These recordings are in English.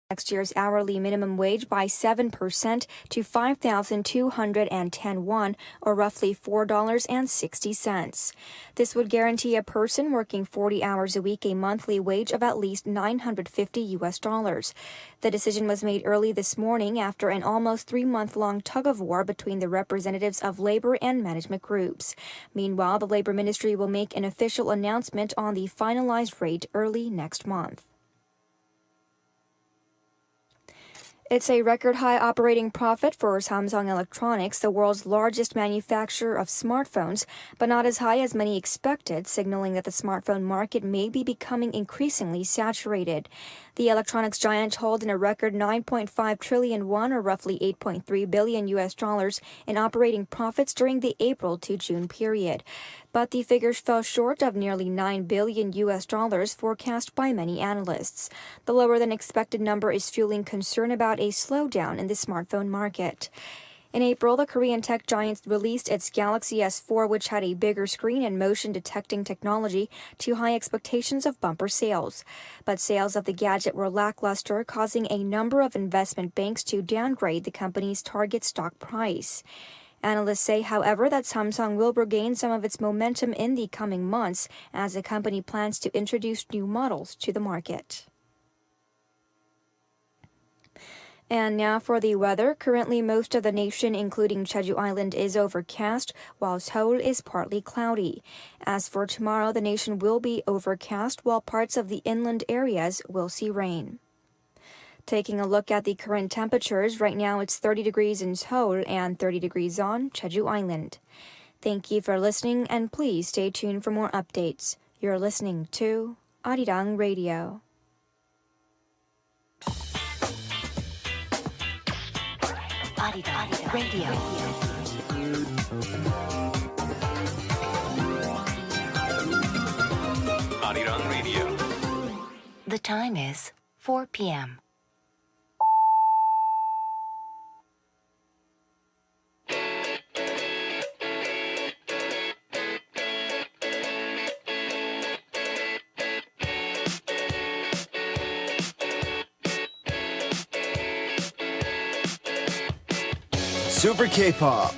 next year's hourly minimum wage by 7% to 5,210 won, or roughly $4.60. This would guarantee a person working 40 hours a week a monthly wage of at least $950. The decision was made early this morning after an almost 3-month-long tug-of-war between the representatives of labor and management groups. Meanwhile, the Labor Ministry will make an official announcement on the finalized rate early next month. It's a record-high operating profit for Samsung Electronics, the world's largest manufacturer of smartphones, but not as high as many expected, signaling that the smartphone market may be becoming increasingly saturated. The electronics giant hauled in a record 9.5 trillion won, or roughly $8.3 billion in operating profits during the April to June period. But the figures fell short of nearly $9 billion forecast by many analysts. The lower-than-expected number is fueling concern about a slowdown in the smartphone market. In April, the Korean tech giant released its Galaxy S4, which had a bigger screen and motion-detecting technology, to high expectations of bumper sales. But sales of the gadget were lackluster, causing a number of investment banks to downgrade the company's target stock price. Analysts say, however, that Samsung will regain some of its momentum in the coming months as the company plans to introduce new models to the market. And now for the weather. Currently, most of the nation, including Jeju Island, is overcast, while Seoul is partly cloudy. As for tomorrow, the nation will be overcast, while parts of the inland areas will see rain. Taking a look at the current temperatures, right now it's 30 degrees in Seoul and 30 degrees on Jeju Island. Thank you for listening, and please stay tuned for more updates. You're listening to Arirang Radio. Arirang Radio. Arirang Radio. The time is 4 p.m. Super K-pop.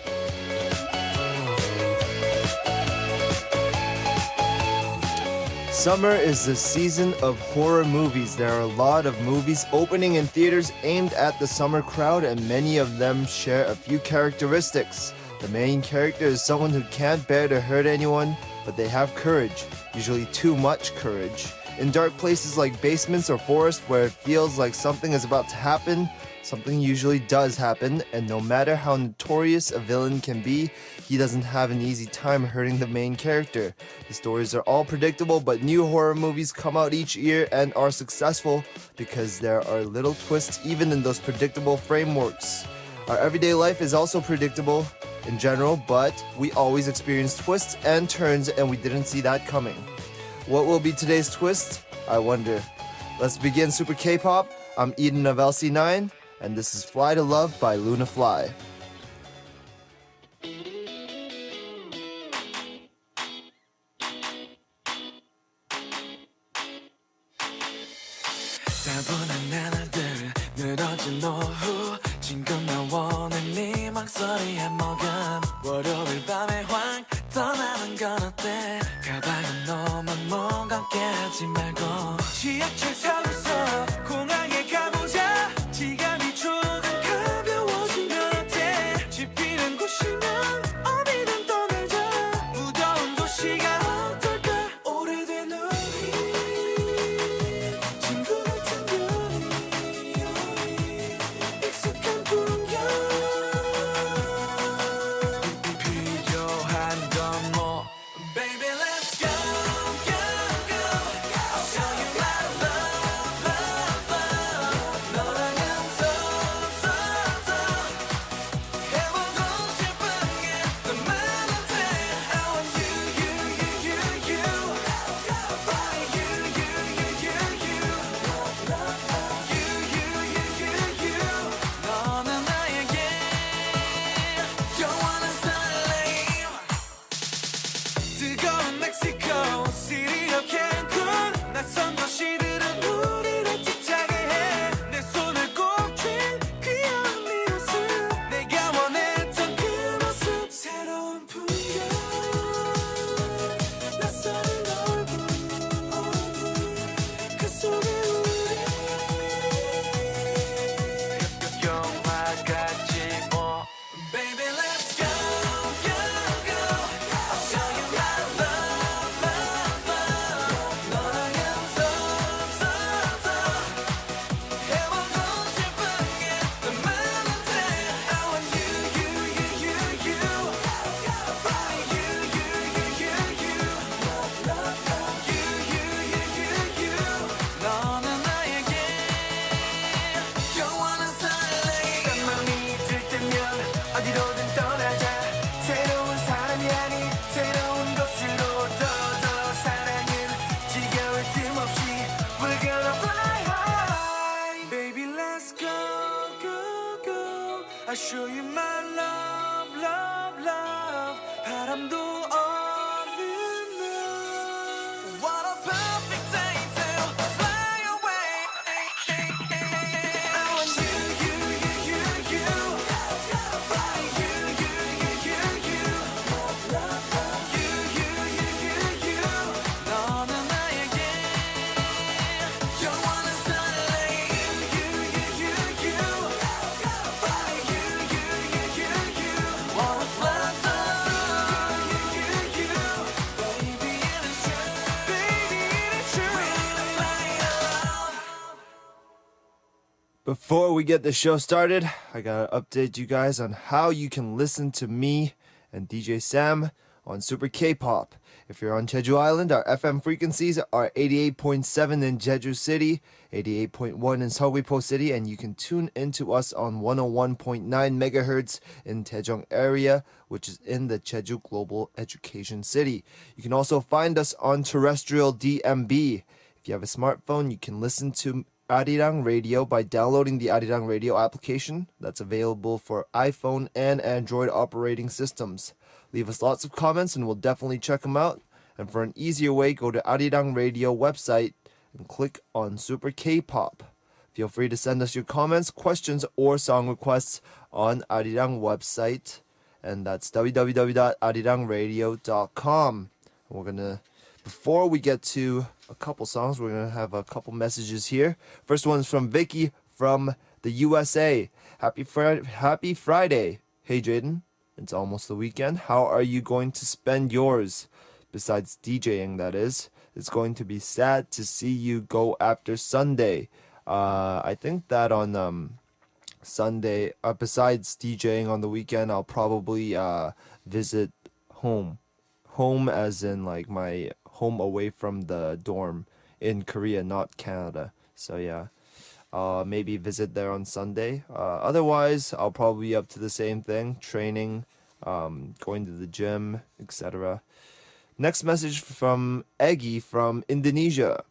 Summer is the season of horror movies. There are a lot of movies opening in theaters aimed at the summer crowd, and many of them share a few characteristics. The main character is someone who can't bear to hurt anyone, but they have courage, usually too much courage. In dark places like basements or forests where it feels like something is about to happen, something usually does happen, and no matter how notorious a villain can be, he doesn't have an easy time hurting the main character. The stories are all predictable, but new horror movies come out each year and are successful because there are little twists even in those predictable frameworks. Our everyday life is also predictable in general, but we always experience twists and turns, and we didn't see that coming. What will be today's twist? I wonder. Let's begin Super K-pop. I'm E.DEN of LC9, and this is Fly to Love by Luna Fly. 따분한 나날들 늘어진 오후 지금 나 원해 네 목소리에 먹은 월요일 밤에 확 떠나는 건 어때 가방은 너만 무겁게 하지 말고 지하철 타고서 공항에 가보자 지갑이 조금 가벼워지면 어때 집히는 곳이면 어디든 떠나자 무더운 도시가 어떨까 오래된 우리 친구 같은 별이 익숙한 풍경 필요한 건 뭐 Baby let's go go go I'll show you my love love let's go, go, go. I'll show you my love, love, love. 바람도 없는 날. What a perfect day to fly away. I want you, you, you, you, you. You, you, you, you, you. You, you, you, you, you. 너는 나에게 영원한 starlight. You, you, you, you, you. You, you, you, you, you. Wanna fly through. You, you, you, you. Baby, it is true. Baby, it is true. We're gonna fly alone. Before we get the show started, I gotta update you guys on how you can listen to me and DJ Sam on Super K-Pop. If you're on Jeju Island, our FM frequencies are 88.7 in Jeju City, 88.1 in Seogwipo City, and you can tune into us on 101.9 megahertz in Daejeong area, which is in the Jeju Global Education City. You can also find us on terrestrial DMB. If you have a smartphone, you can listen to Arirang Radio by downloading the Arirang Radio application that's available for iPhone and Android operating systems. Leave us lots of comments and we'll definitely check them out. And for an easier way, go to Arirang Radio website and click on Super K-Pop. Feel free to send us your comments, questions, or song requests on Arirang website, and that's www.arirangradio.com. We're gonna, before we get to a couple songs, we're gonna have a couple messages here. First one's from Vicky from the USA. Happy Friday. Hey Jaden, it's almost the weekend. How are you going to spend yours? Besides DJing, that is. It's going to be sad to see you go after Sunday. I think that on Sunday, besides DJing on the weekend, I'll probably visit home. Home as in like my home away from the dorm in Korea, not Canada. So yeah, maybe visit there on Sunday. Otherwise, I'll probably be up to the same thing, training, going to the gym, etc. Next message from Eggy from Indonesia.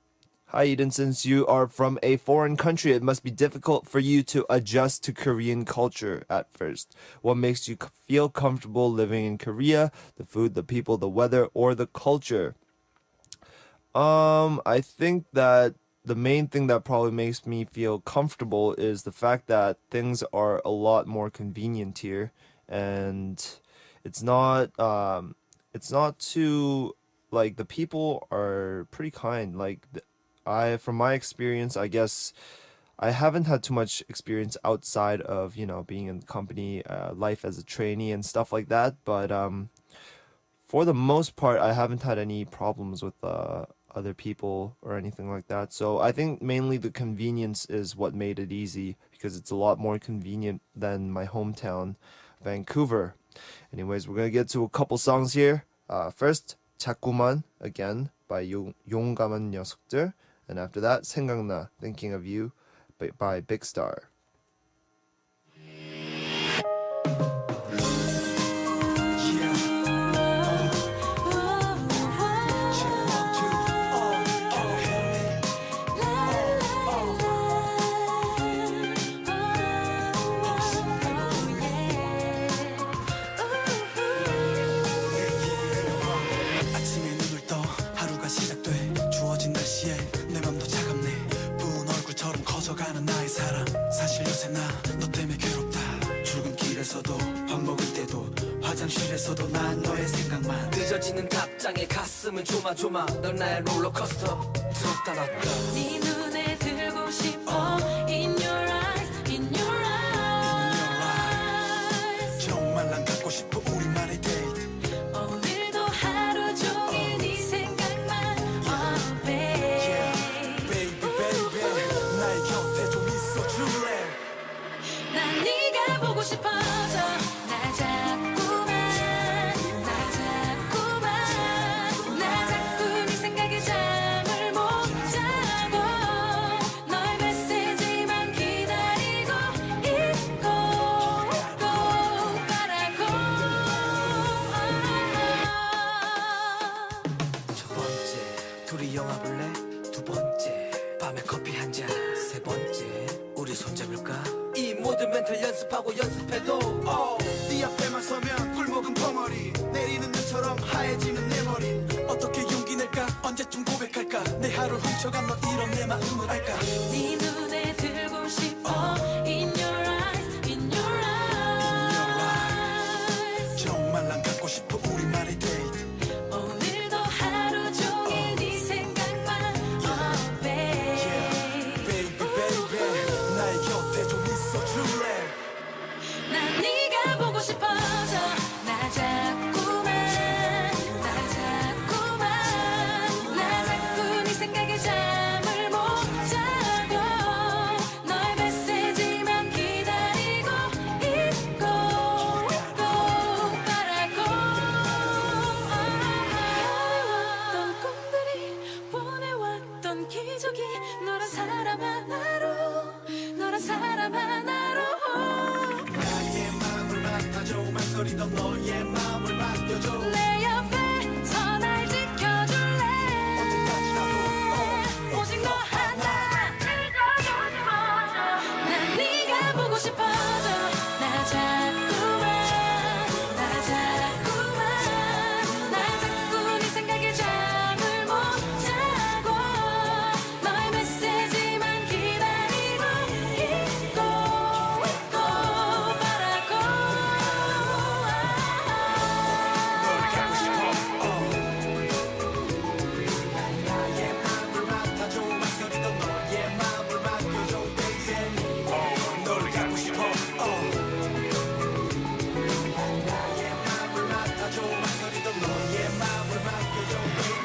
Hi Eden, since you are from a foreign country, it must be difficult for you to adjust to Korean culture at first. What makes you feel comfortable living in Korea? The food, the people, the weather, or the culture? I think that the main thing that probably makes me feel comfortable is the fact that things are a lot more convenient here, and it's not too, like, the people are pretty kind. Like, from my experience, I guess I haven't had too much experience outside of, being in company, life as a trainee and stuff like that. But for the most part, I haven't had any problems with other people or anything like that. So I think mainly the convenience is what made it easy, because it's a lot more convenient than my hometown, Vancouver. Anyways, we're gonna get to a couple songs here. First, 자꾸만, again, by 용감한 녀석들. And after that, 생각나, Thinking of You, by Big Star. 화장실에서도 난 너의 생각만 늦어지는 답장에 가슴은 조마조마 넌 나의 롤러코스터 들었다 놨다 네 눈에 들고 싶어 In your eyes, in your eyes 정말 난 갖고 싶어 우리만의 데이트 오늘도 하루 종일 네 생각만 Oh babe Baby baby 나의 곁에 좀 있어줄래 난 네가 보고 싶어져 나 자꾸만 네 생각에 잠을 못 자고 너의 메시지만 기다리고 있고 꼭 바라고 첫 번째 둘이 영화 볼래? 두 번째 밤에 커피 한 잔 세 번째 우리 손잡고 해볼까? 이 모든 멘탈 연습하고 연습해도 네 앞에만 서면 꿀먹은 벙어리 내리는 눈처럼 하얘지는 내 머리 어떻게 용기 낼까 언제쯤 고백할까 내 하루 훔쳐간 너 이런 내 마음을 알까 네 눈에 들고 싶어 In your eyes, in your eyes 정말 난 갖고 싶어 우리만의 데이트 오늘도 하루 종일 네 생각만 babe Baby baby 나의 곁에 좀 있어줄래 난 네가 보고 싶어져 나 자꾸만 나 자꾸 네 생각에 잠을 못 자고 너의 메시지만 기다리고 있고 바라고 보내왔던 꿈들이 보내왔던 기적이 너란 사람 하나로 나의 마음을 맡아줘 망설이던 너의 마음을 맡겨줘 내 옆에서 날 지켜줄래 오직 너 하나 난 네가 보고 싶어져 나 자꾸만 나 자꾸 네 생각에 잠을 못 자고 너의 메시지만 기다리고 있고 바라고 널 갖고 싶어 나의 마음을 맡아줘 망설이던 너의 마음을 맡겨줘 baby 널 갖고 싶어 나의 마음을 맡아줘 망설이던 너의 마음을 맡겨줘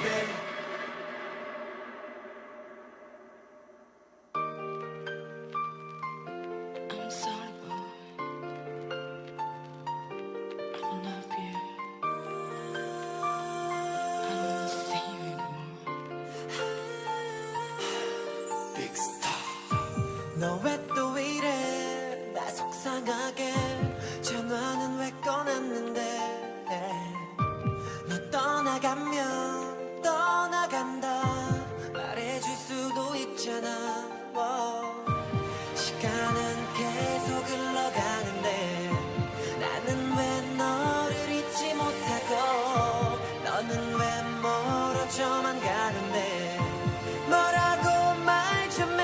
baby I'm sorry, boy. I don't love you. I don't wanna see you anymore. Big Star 너 왜 또 이래 나 속상하게 전화는 왜 꺼냈는데 너 떠나가면 떠나간다 말해줄 수도 있잖아 시간은 계속 흘러가는데 나는 왜 너를 잊지 못하고 너는 왜 멀어져만 가는데 뭐라고 말 좀 해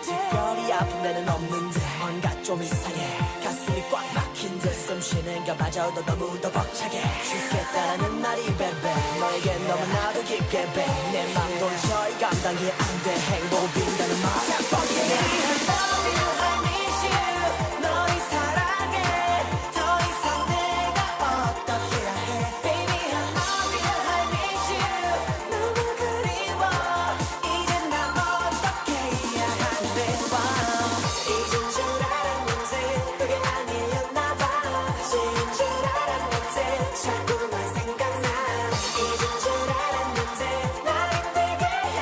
특별히 아픈 데는 없는데 뭔가 좀 이상해 가슴이 꽉 막힌 듯 숨쉬는 것마저도 너무도 벅차게 죽겠다는 말이 베베 너에게 너무나도 깊게 내 맘 도저히 감당이 안 돼 행복을 빈다는 말 뻔히네 I love you, I miss you 너를 사랑해 더 이상 내가 어떻게 해야 해 Baby, I love you, I miss you 너무 그리워 이젠 난 어떻게 해야 한대 잊은 줄 알았는데 그게 아니었나 봐 지인 줄 알았는데 자꾸만 생각나 잊은 줄 알았는데 날 힘들게 해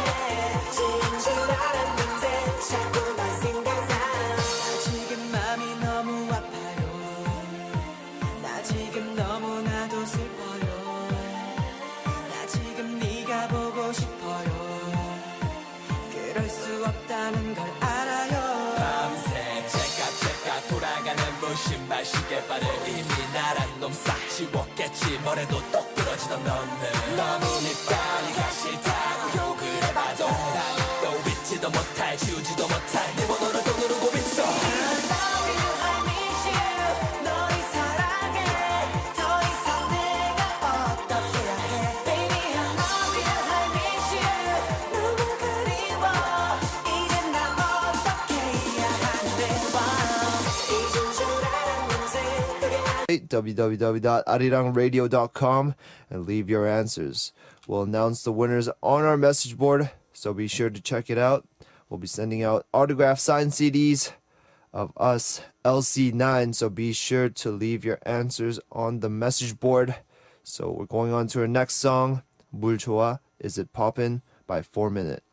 지인 줄 알았는데 자꾸만 생각나 나 지금 맘이 너무 아파요 나 지금 너무나도 슬퍼요 나 지금 네가 보고 싶어요 그럴 수 없다는 걸 알아요 밤새 째깍째깍 돌아가는 무심한 시계바늘 이미 나란 놈 싹 지웠겠지 뭐래도 똑 부러지던 너는 너무 네 빨리 가 싫다고 욕을 해봐도 난 또 잊지도 못할 지우지도 못할 네 번호를 또 누르고 있어 I love you, I miss you 너를 사랑해 더 이상 내가 어떻게 해야 해 Baby, I love you, I miss you 너무 그리워 이젠 난 어떻게 해야 한대 잊은 줄 알았는데 그게 www.arirangradio.com and leave your answers. We'll announce the winners on our message board, so be sure to check it out. We'll be sending out autographed signed CDs of us, LC9's, so be sure to leave your answers on the message board. So we're going on to our next song, 물 좋아, Is It Poppin' by 4 Minute.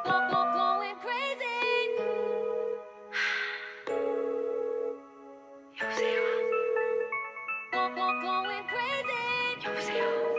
going crazy. 여보세요. going crazy. 여보세요.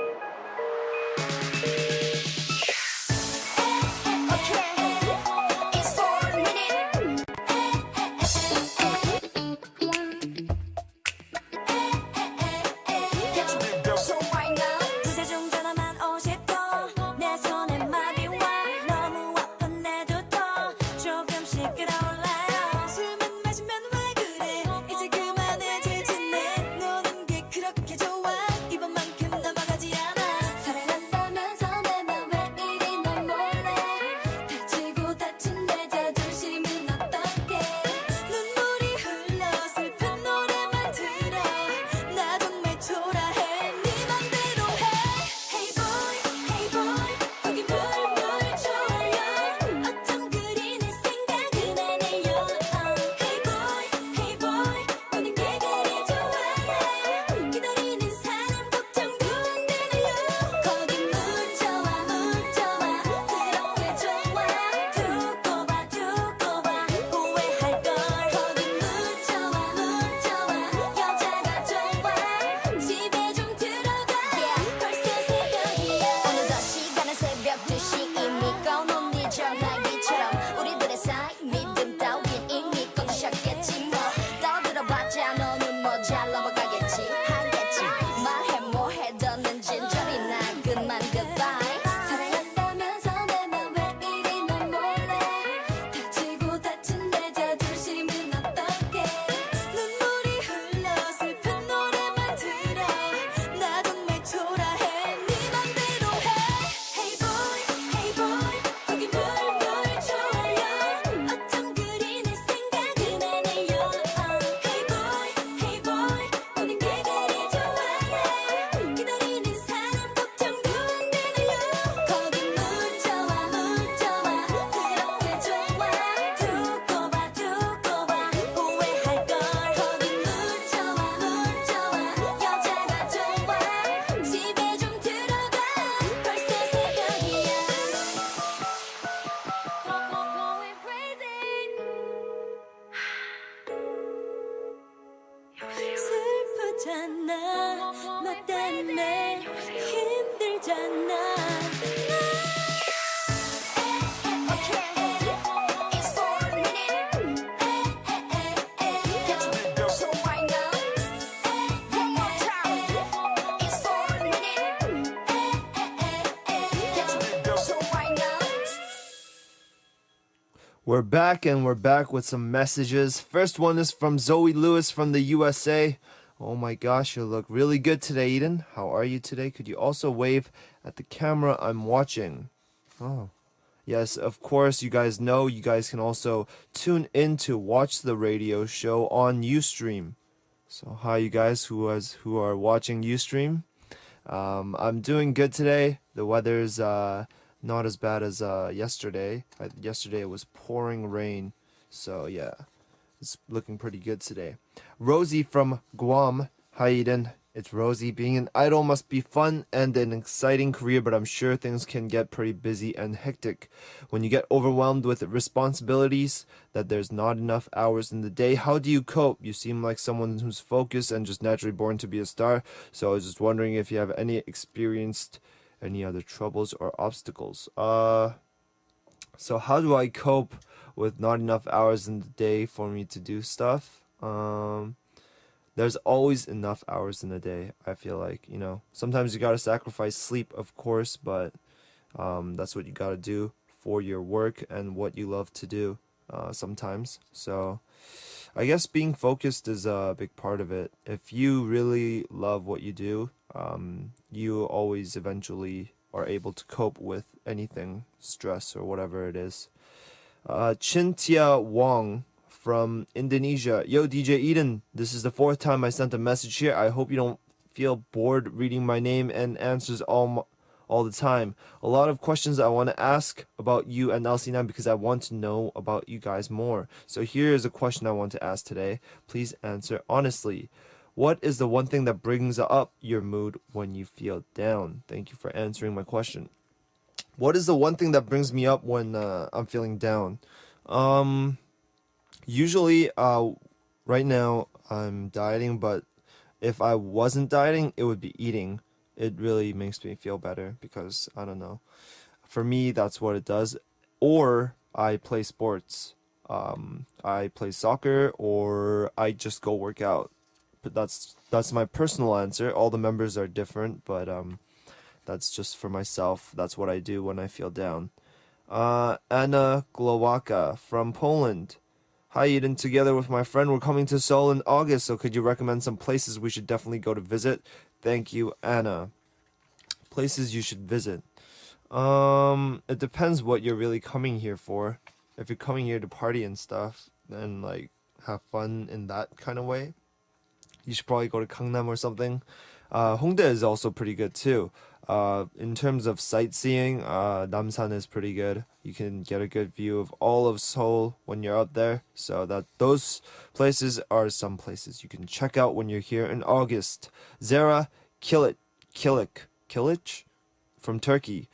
We're back and we're back with some messages. First one is from Zoe Lewis from the USA. Oh my gosh, you look really good today, Eden. How are you today? Could you also wave at the camera I'm watching? Oh. Yes, of course, you guys know you guys can also tune in to watch the radio show on Ustream. So hi you guys who are watching Ustream. I'm doing good today. The weather's not as bad as yesterday. Yesterday it was pouring rain. So yeah, it's looking pretty good today. Rosie from Guam. Hi Eden. It's Rosie. Being an idol must be fun and an exciting career, but I'm sure things can get pretty busy and hectic. When you get overwhelmed with responsibilities, that there's not enough hours in the day, how do you cope? You seem like someone who's focused and just naturally born to be a star, so I was just wondering if you have experienced any other troubles or obstacles. So how do I cope with not enough hours in the day for me to do stuff? There's always enough hours in the day, I feel like, you know. Sometimes you gotta sacrifice sleep, of course, but that's what you gotta do for your work and what you love to do sometimes. So I guess being focused is a big part of it. If you really love what you do, you always eventually are able to cope with anything, stress or whatever it is. Chintia Wong from Indonesia. Yo, DJ Eden, this is the 4th time I sent a message here. I hope you don't feel bored reading my name and answers all the time. A lot of questions I want to ask about you and LC9 because I want to know about you guys more. So here is a question I want to ask today. Please answer honestly. What is the one thing that brings up your mood when you feel down? Thank you for answering my question. What is the one thing that brings me up when I'm feeling down? Usually, right now I'm dieting, but if I wasn't dieting, it would be eating. It really makes me feel better because, I don't know. For me, that's what it does. Or I play sports. I play soccer or I just go work out. But that's my personal answer. All the members are different, but that's just for myself. That's what I do when I feel down. Anna Glowacka from Poland. Hi Eden, together with my friend, we're coming to Seoul in August, so could you recommend some places we should definitely go to visit? Thank you, Anna. Places you should visit. It depends what you're really coming here for. If you're coming here to party and stuff, then like have fun in that kind of way, you should probably go to Gangnam or something. Hongdae is also pretty good too. In terms of sightseeing, Namsan is pretty good. You can get a good view of all of Seoul when you're out there. So those places are some places you can check out when you're here in August. Zara Kilic from Turkey.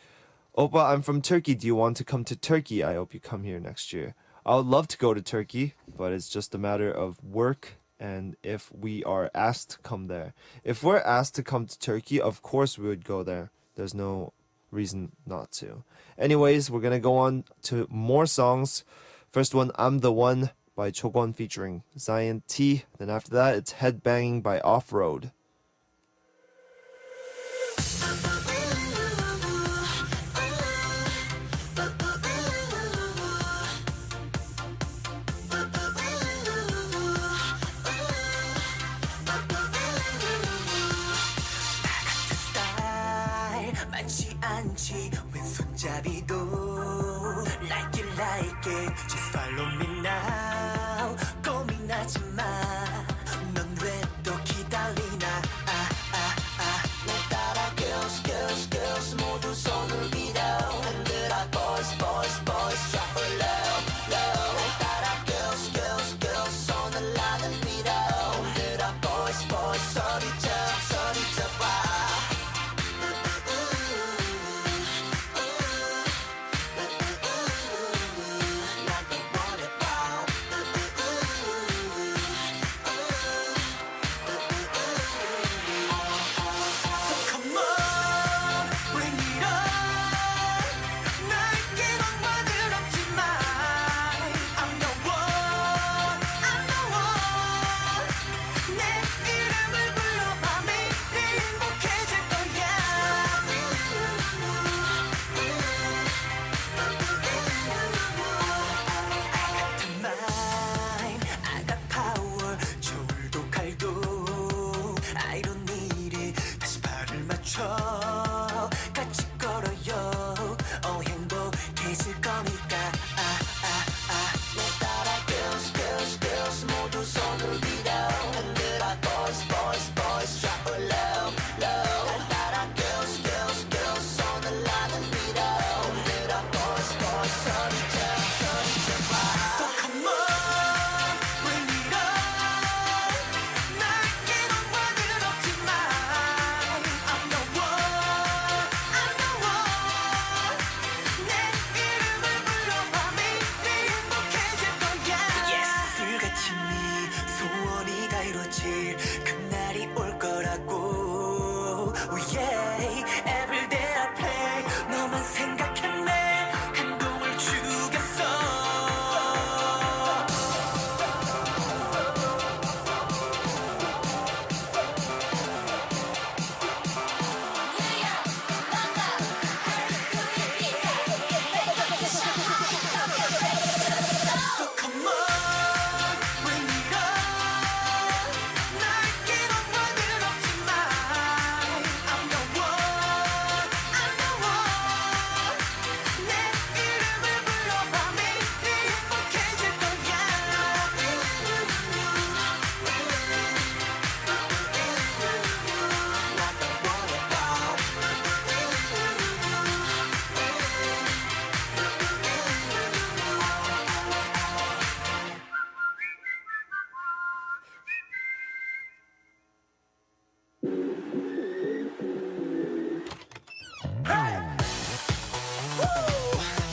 Opa, I'm from Turkey. Do you want to come to Turkey? I hope you come here next year. I would love to go to Turkey, but it's just a matter of work and if we are asked to come there. If we're asked to come to Turkey, of course we would go there. There's no reason not to. Anyways, we're gonna go on to more songs. First one, I'm the One by Chokwon featuring Zion T. Then after that, it's Headbanging by Off-Road. 많지 않지 왼손잡이도 like it just follow me now 고민하지 마넌 왜 또 기다리나 날 따라 girls 모두 손을 빌어 흔들어 boys drop it low 날 따라 girls 손을 나는 빌어 흔들어 boys 소리쳐 봐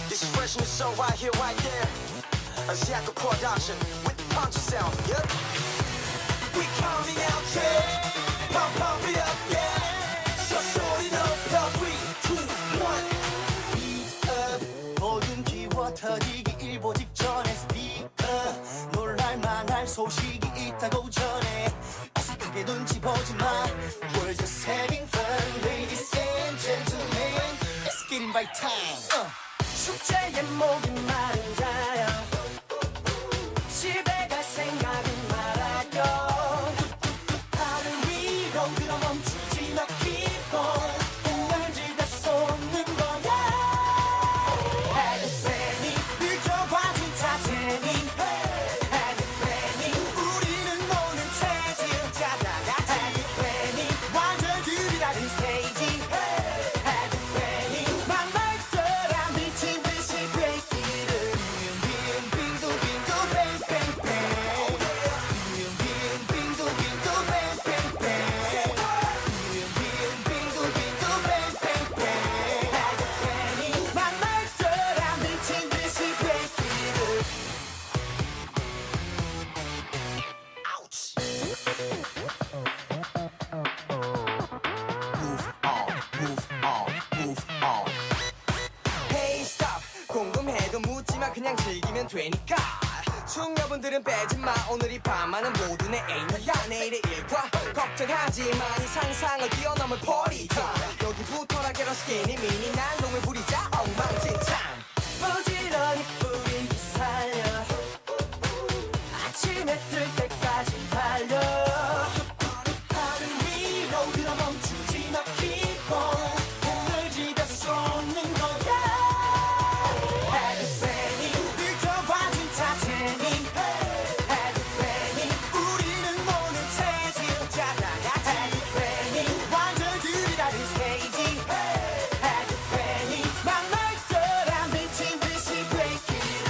This is fresh new soul right here, right there. A J-HYO production with the punch sound. Yep. We coming out, yeah. Pump it up, yeah. So short it up, 3, 2, 1. 모든 키워 터지기 일보 직전에 스피커 놀랄만할 소식이 있다고 전해 어색하게 눈치 보지마 We're just having fun ladies and gentlemen Let's get in right time 축제에 목이 마른 자야 집에 갈 생각은 말아요 하늘 위로 들어 멈추지 마 keep on 에너지가 쏟는 거야 해드팬이 느껴봐 진짜 재미 해드팬이 우리는 오늘 체질자다가 해드팬이 완전 들이라는 스테이지 해드팬이 만날 거라 미친 듯이 breaki를 빙빙빙도 빙도 뱅뱅뱅 빙빙빙도 빙도 뱅뱅뱅 빙빙빙도 빙도 뱅뱅뱅 해드팬이 만날 거라 미친 듯이 breaki를 Ouch. Move on. Hey stop 궁금해도 묻지마 그냥 즐기면 되니까 숙녀분들은 빼지마 오늘 이 밤만은 모두 내 애인이야 내일의 일과 걱정하지마 이 상상을 뛰어넘을 party time 여기부터라 get on skinny mini 난동을 부리자 엉망진창 부지런히 뿌리기 살려 아침에 뜰 때까지 달려 하늘 위로 들어 멈추지 마 keep on 에너지가 쏟는 거야 해드팬이 느껴봐 진짜 재미 해드팬이 우리는 오늘 체질자다가 해드팬이 완전 들이라는 스테이지 해드팬이 만날 거라 미친 듯이 breaki를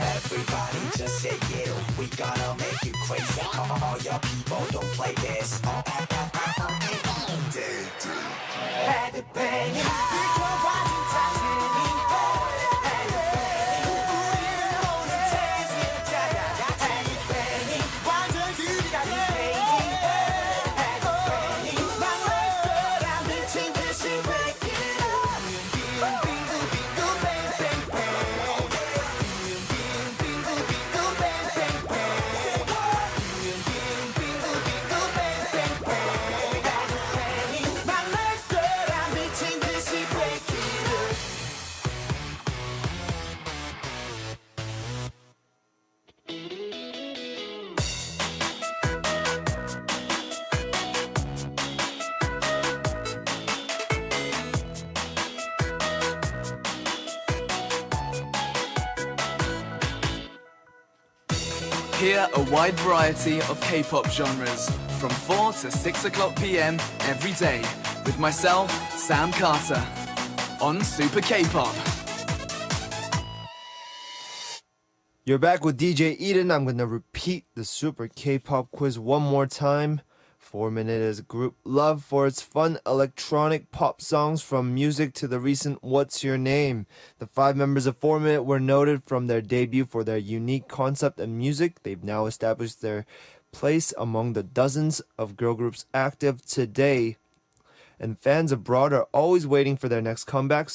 Everybody just say yeah, we gonna make you crazy. All your people don't play this. 해드팬이 느껴봐 진짜 재미 해드팬이 우리는 오늘 체질자다가 해드팬이 완전 들이라는 스테이지 해드팬이 만날 거라 미친 듯이 breaki를 빙빙빙도 빙도 뱅뱅뱅 빙빙빙도 빙도 뱅뱅뱅 빙빙빙도 빙도 뱅뱅뱅 해드팬이 만날 거라 미친 듯이 breaki를 Hear a wide variety of K-pop genres from 4 to 6 o'clock p.m. every day with myself, Sam Carter, on Super K-pop. You're back with DJ E.DEN. I'm gonna repeat the Super K-pop quiz one more time. 4-Minute is a group loved for its fun electronic pop songs from music to the recent What's Your Name. The 5 members of 4-Minute were noted from their debut for their unique concept and music. They've now established their place among the dozens of girl groups active today. And fans abroad are always waiting for their next comeback.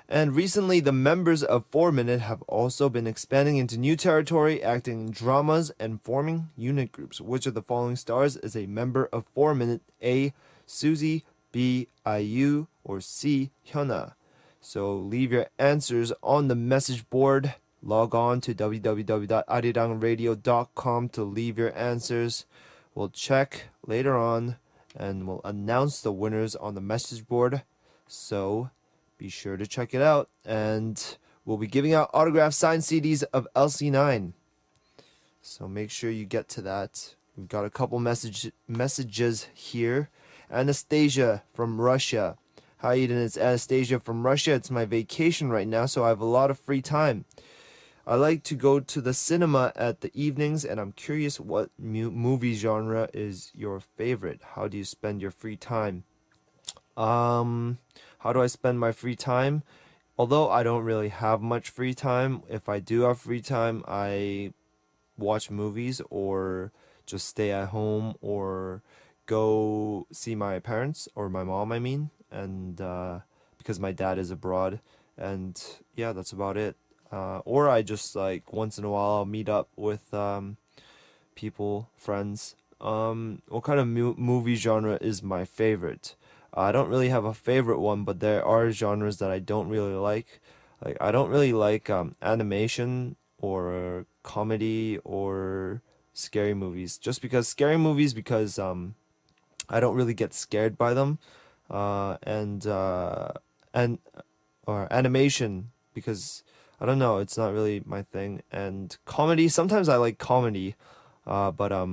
And recently, the members of 4-Minute have also been expanding into new territory, acting in dramas and forming unit groups. Which of the following stars is a member of 4-Minute? A. Suzy, B. IU, or C. Hyuna? So leave your answers on the message board. Log on to www.arirangradio.com to leave your answers. We'll check later on and we'll announce the winners on the message board. So be sure to check it out. And we'll be giving out autographed signed CDs of LC9. So make sure you get to that. We've got a couple messages here. Anastasia from Russia. Hi, Eden. It's Anastasia from Russia. It's my vacation right now, so I have a lot of free time. I like to go to the cinema at the evenings, and I'm curious what movie genre is your favorite. How do you spend your free time? How do I spend my free time? Although I don't really have much free time, if I do have free time, I watch movies or just stay at home or go see my parents or my mom, I mean, and because my dad is abroad, and yeah, that's about it. Or I just like once in a while I'll meet up with people, friends. What kind of movie genre is my favorite? I don't really have a favorite one, but there are genres that I don't really like. Like I don't really like animation or comedy or scary movies. Just because scary movies because I don't really get scared by them. And or animation because I don't know, it's not really my thing. And comedy, sometimes I like comedy, but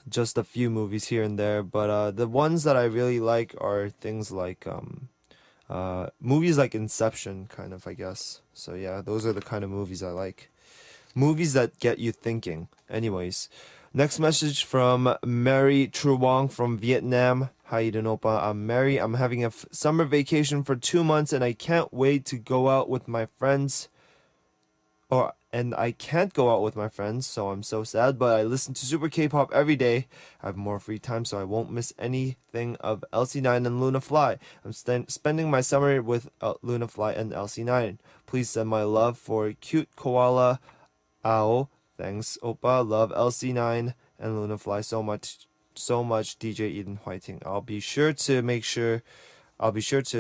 just a few movies here and there. But the ones that I really like are things like movies like Inception, kind of, I guess. So yeah, those are the kind of movies I like. Movies that get you thinking. Anyways, next message from Mary Truong from Vietnam. Hi, Eden Oppa. I'm Mary. I'm having a summer vacation for 2 months and I can't wait to go out with my friends. And I can't go out with my friends, so I'm so sad, but I listen to Super K-pop every day. I have more free time, so I won't miss anything of LC9 and Luna Fly. I'm spending my summer with Luna Fly and LC9. Please send my love for cute koala Ao. Thanks, Oppa. Love LC9 and Luna Fly so much, DJ Eden Whiting. I'll be sure to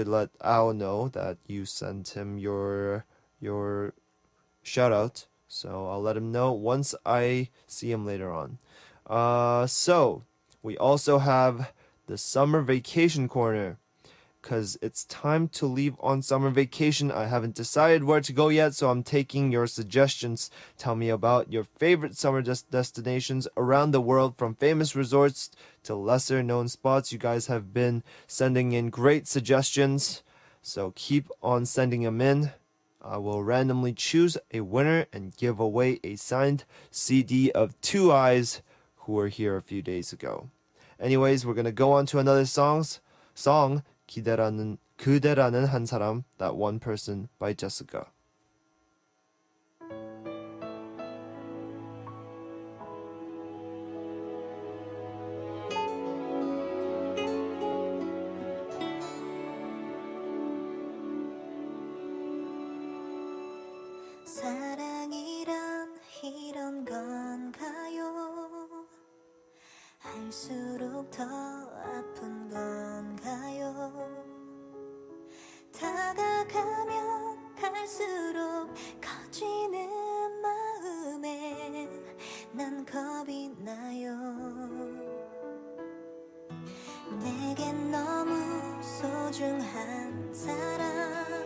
let Ao know that you sent him your shout out, so I'll let him know once I see him later on. So we also have the summer vacation corner, because it's time to leave on summer vacation. I haven't decided where to go yet, so I'm taking your suggestions. Tell me about your favorite summer destinations around the world, from famous resorts to lesser known spots. You guys have been sending in great suggestions, so keep on sending them in. I will randomly choose a winner and give away a signed CD of Two Eyes, who were here a few days ago. Anyways, we're gonna go on to another song, 그대라는 한 사람, That One Person by Jessica. 사랑이란 이런 건가요? 할수록 더 아픈 건가요? 다가가면 갈수록 커지는 마음에 난 겁이 나요. 내겐 너무 소중한 사람,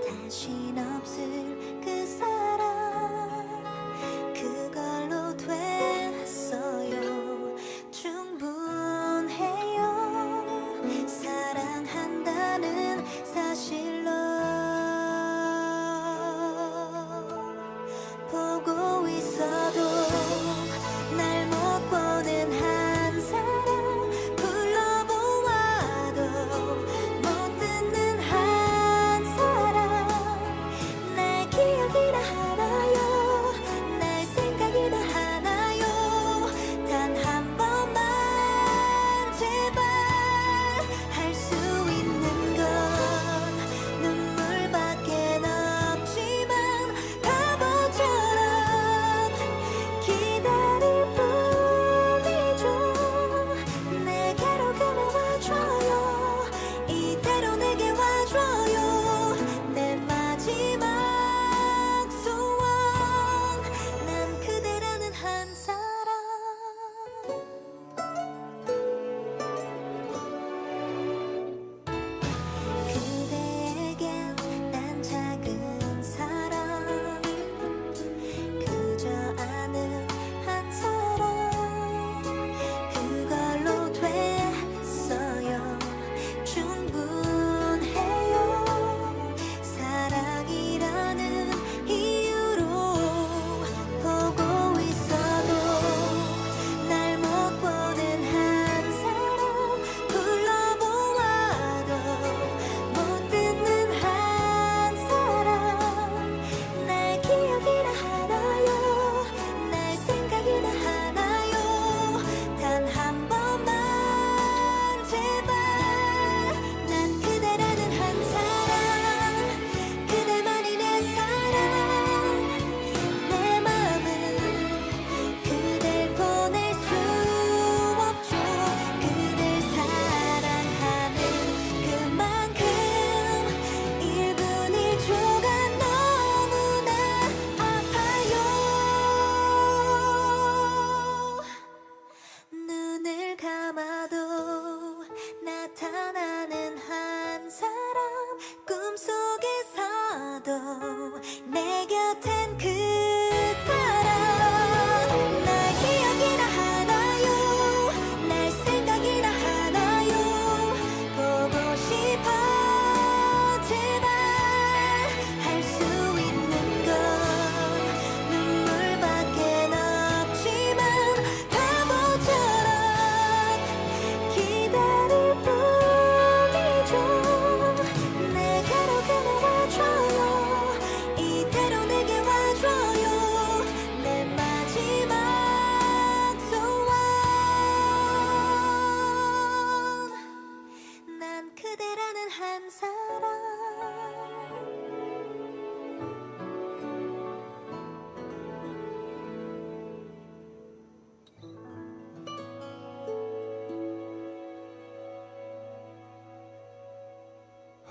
다신 없을 그 사람, 그걸로 됐어요. 충분해요. 사랑한다는 사실로 보고 있어도 날 못 보는 한 사람, 불러보아도 못 듣는 한 사람, 날 기억이나 하나요? 날 생각이나 하나요? 단 한 번만 제발. 할 수 있는 건 눈물밖에 없지만 바보처럼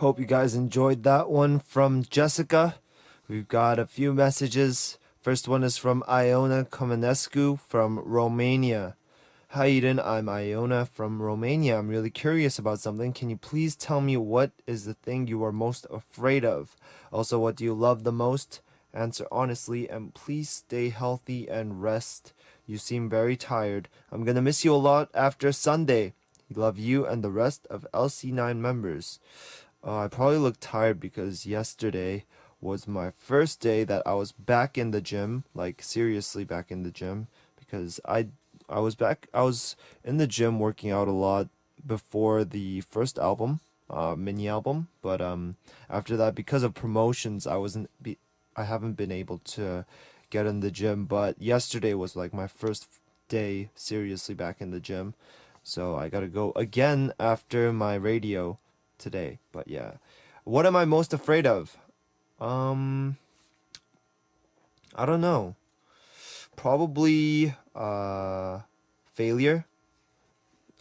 Hope you guys enjoyed that one from Jessica. We've got a few messages. First one is from Iona Comenescu from Romania. Hi Eden, I'm Iona from Romania. I'm really curious about something. Can you please tell me what is the thing you are most afraid of? Also, what do you love the most? Answer honestly and please stay healthy and rest. You seem very tired. I'm gonna miss you a lot after Sunday. Love you and the rest of LC9 members. I probably look tired because yesterday was my first day that I was back in the gym, like seriously back in the gym, because I was in the gym working out a lot before the first album, mini album, but after that, because of promotions, I haven't been able to get in the gym, but yesterday was like my first day seriously back in the gym, so I gotta go again after my radio today. But yeah, what am I most afraid of? I don't know. Probably failure.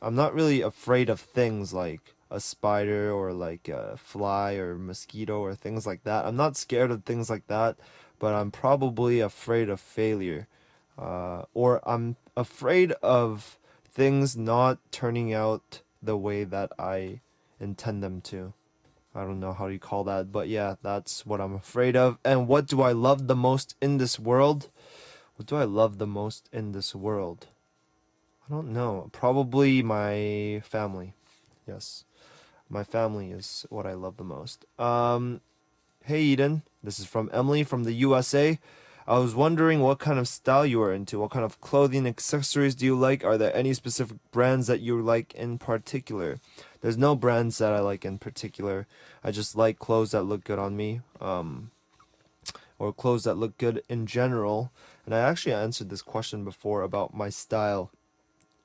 I'm not really afraid of things like a spider or like a fly or mosquito or things like that. I'm not scared of things like that, but I'm probably afraid of failure. Or I'm afraid of things not turning out the way that I intend them to. I don't know how you call that, but yeah, that's what I'm afraid of. And what do I love the most in this world? What do I love the most in this world? I don't know. Probably my family. Yes. My family is what I love the most. Hey Eden, this is from Emily from the USA. I was wondering what kind of style you are into. What kind of clothing accessories do you like? Are there any specific brands that you like in particular? There's no brands that I like in particular. I just like clothes that look good on me. Or clothes that look good in general. And I actually answered this question before about my style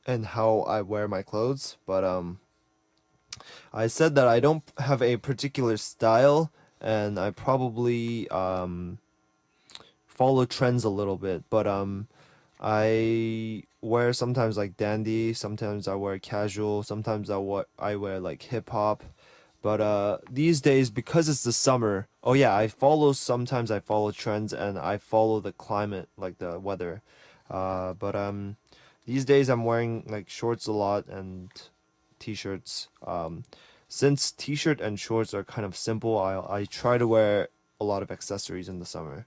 and how I wear my clothes, but I said that I don't have a particular style, and I probably follow trends a little bit, but I wear sometimes like dandy, sometimes I wear casual, sometimes I wear like hip hop. But these days, because it's the summer, oh yeah, sometimes I follow trends and I follow the climate, like the weather. But these days I'm wearing like shorts a lot and t-shirts. Since t-shirt and shorts are kind of simple, I try to wear a lot of accessories in the summer.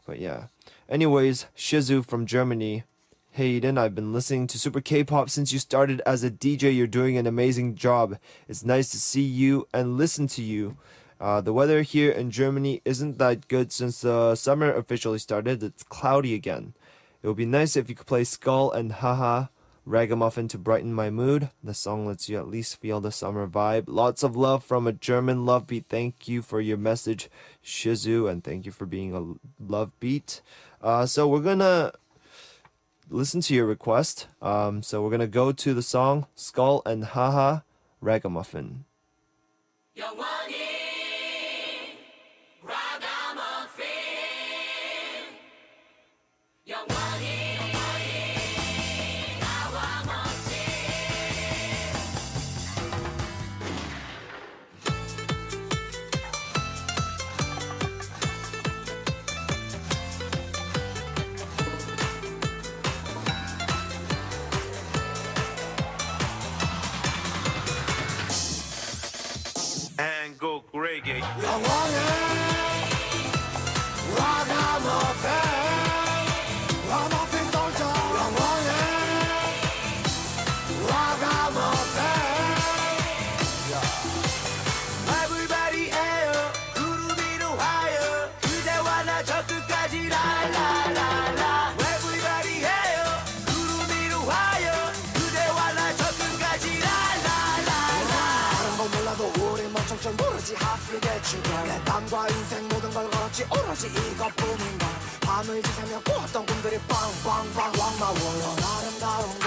But yeah. Anyways, Shizu from Germany. Hey Eden, I've been listening to Super K-pop since you started as a DJ. You're doing an amazing job. It's nice to see you and listen to you. The weather here in Germany isn't that good since the summer officially started. It's cloudy again. It would be nice if you could play Skull and Haha Ragamuffin to brighten my mood. The song lets you at least feel the summer vibe. Lots of love from a German love beat. Thank you for your message, Shizu, and thank you for being a love beat. So we're gonna listen to your request. So we're gonna go to the song Skull and Haha Ragamuffin. And go reggae. Everybody hail, 구름 위로 하여 그대와 나 저 끝까지 라라라라. Everybody hail, 구름 위로 하여 그대와 나 저 끝까지 라라라라. 다른 건 몰라도 우리 멈춰 모르지 하필겠지. 내 땀과 인생 모든 걸 걸었지 오로지 이것뿐인가. 밤을 지새며 꾸었던 꿈들이 빵빵빵 왕마워요. 아름다운 걸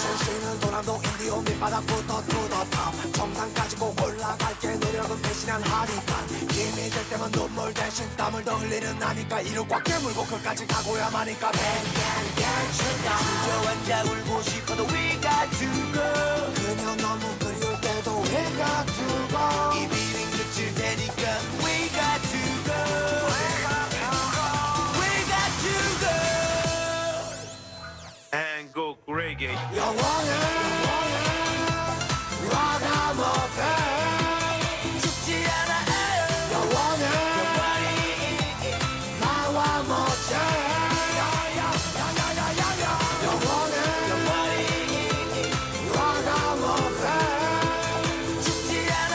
정신은 도남동 인디오 밑바닥부터 뚜더탑 정상까지 꼭 올라갈게 노력은 배신한 하니까 힘이 될 때만 눈물 대신 땀을 더 흘리는 나니까 이를 꽉 깨물고 끝까지 가고야만 하니까 주저앉아 울고 싶어도 we got to go 그녀 너무 그리울 때도 We got to go. 이 비는 그칠 테니까 we got to go. We got to go. And go reggae. 영원해 ragamuffin 죽지 않아 영원해 나와 못해 영원해 ragamuffin 죽지 않아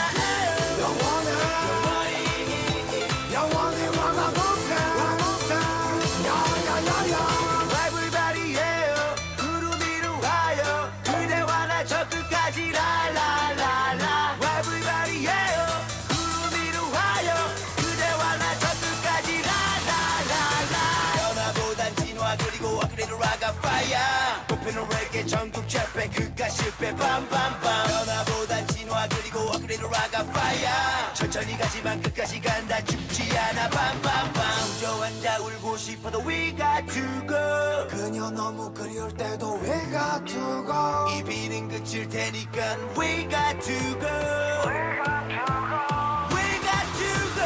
영원해 ragamuffin 야야야야 Everybody yeah 구름 위로 와요 그대와 나 저 끝까지 라라라라 Everybody yeah 구름 위로 와요 그대와 나 저 끝까지 라라라라 변화보단 진화 그리고 업그레이드 라가 파이어 뽑히는 레게 전국 재패 그가 실패 밤밤밤 변화보단 진화 그리고 업그레이드 라가 파이어 천천히 가지만 끝까지 간다 죽지 않아 밤밤밤 주저앉아 울고 싶어도 we got to go 그녀 너무 그리울 때도 we got to go 이 비는 그칠 테니까 we got to go we got to go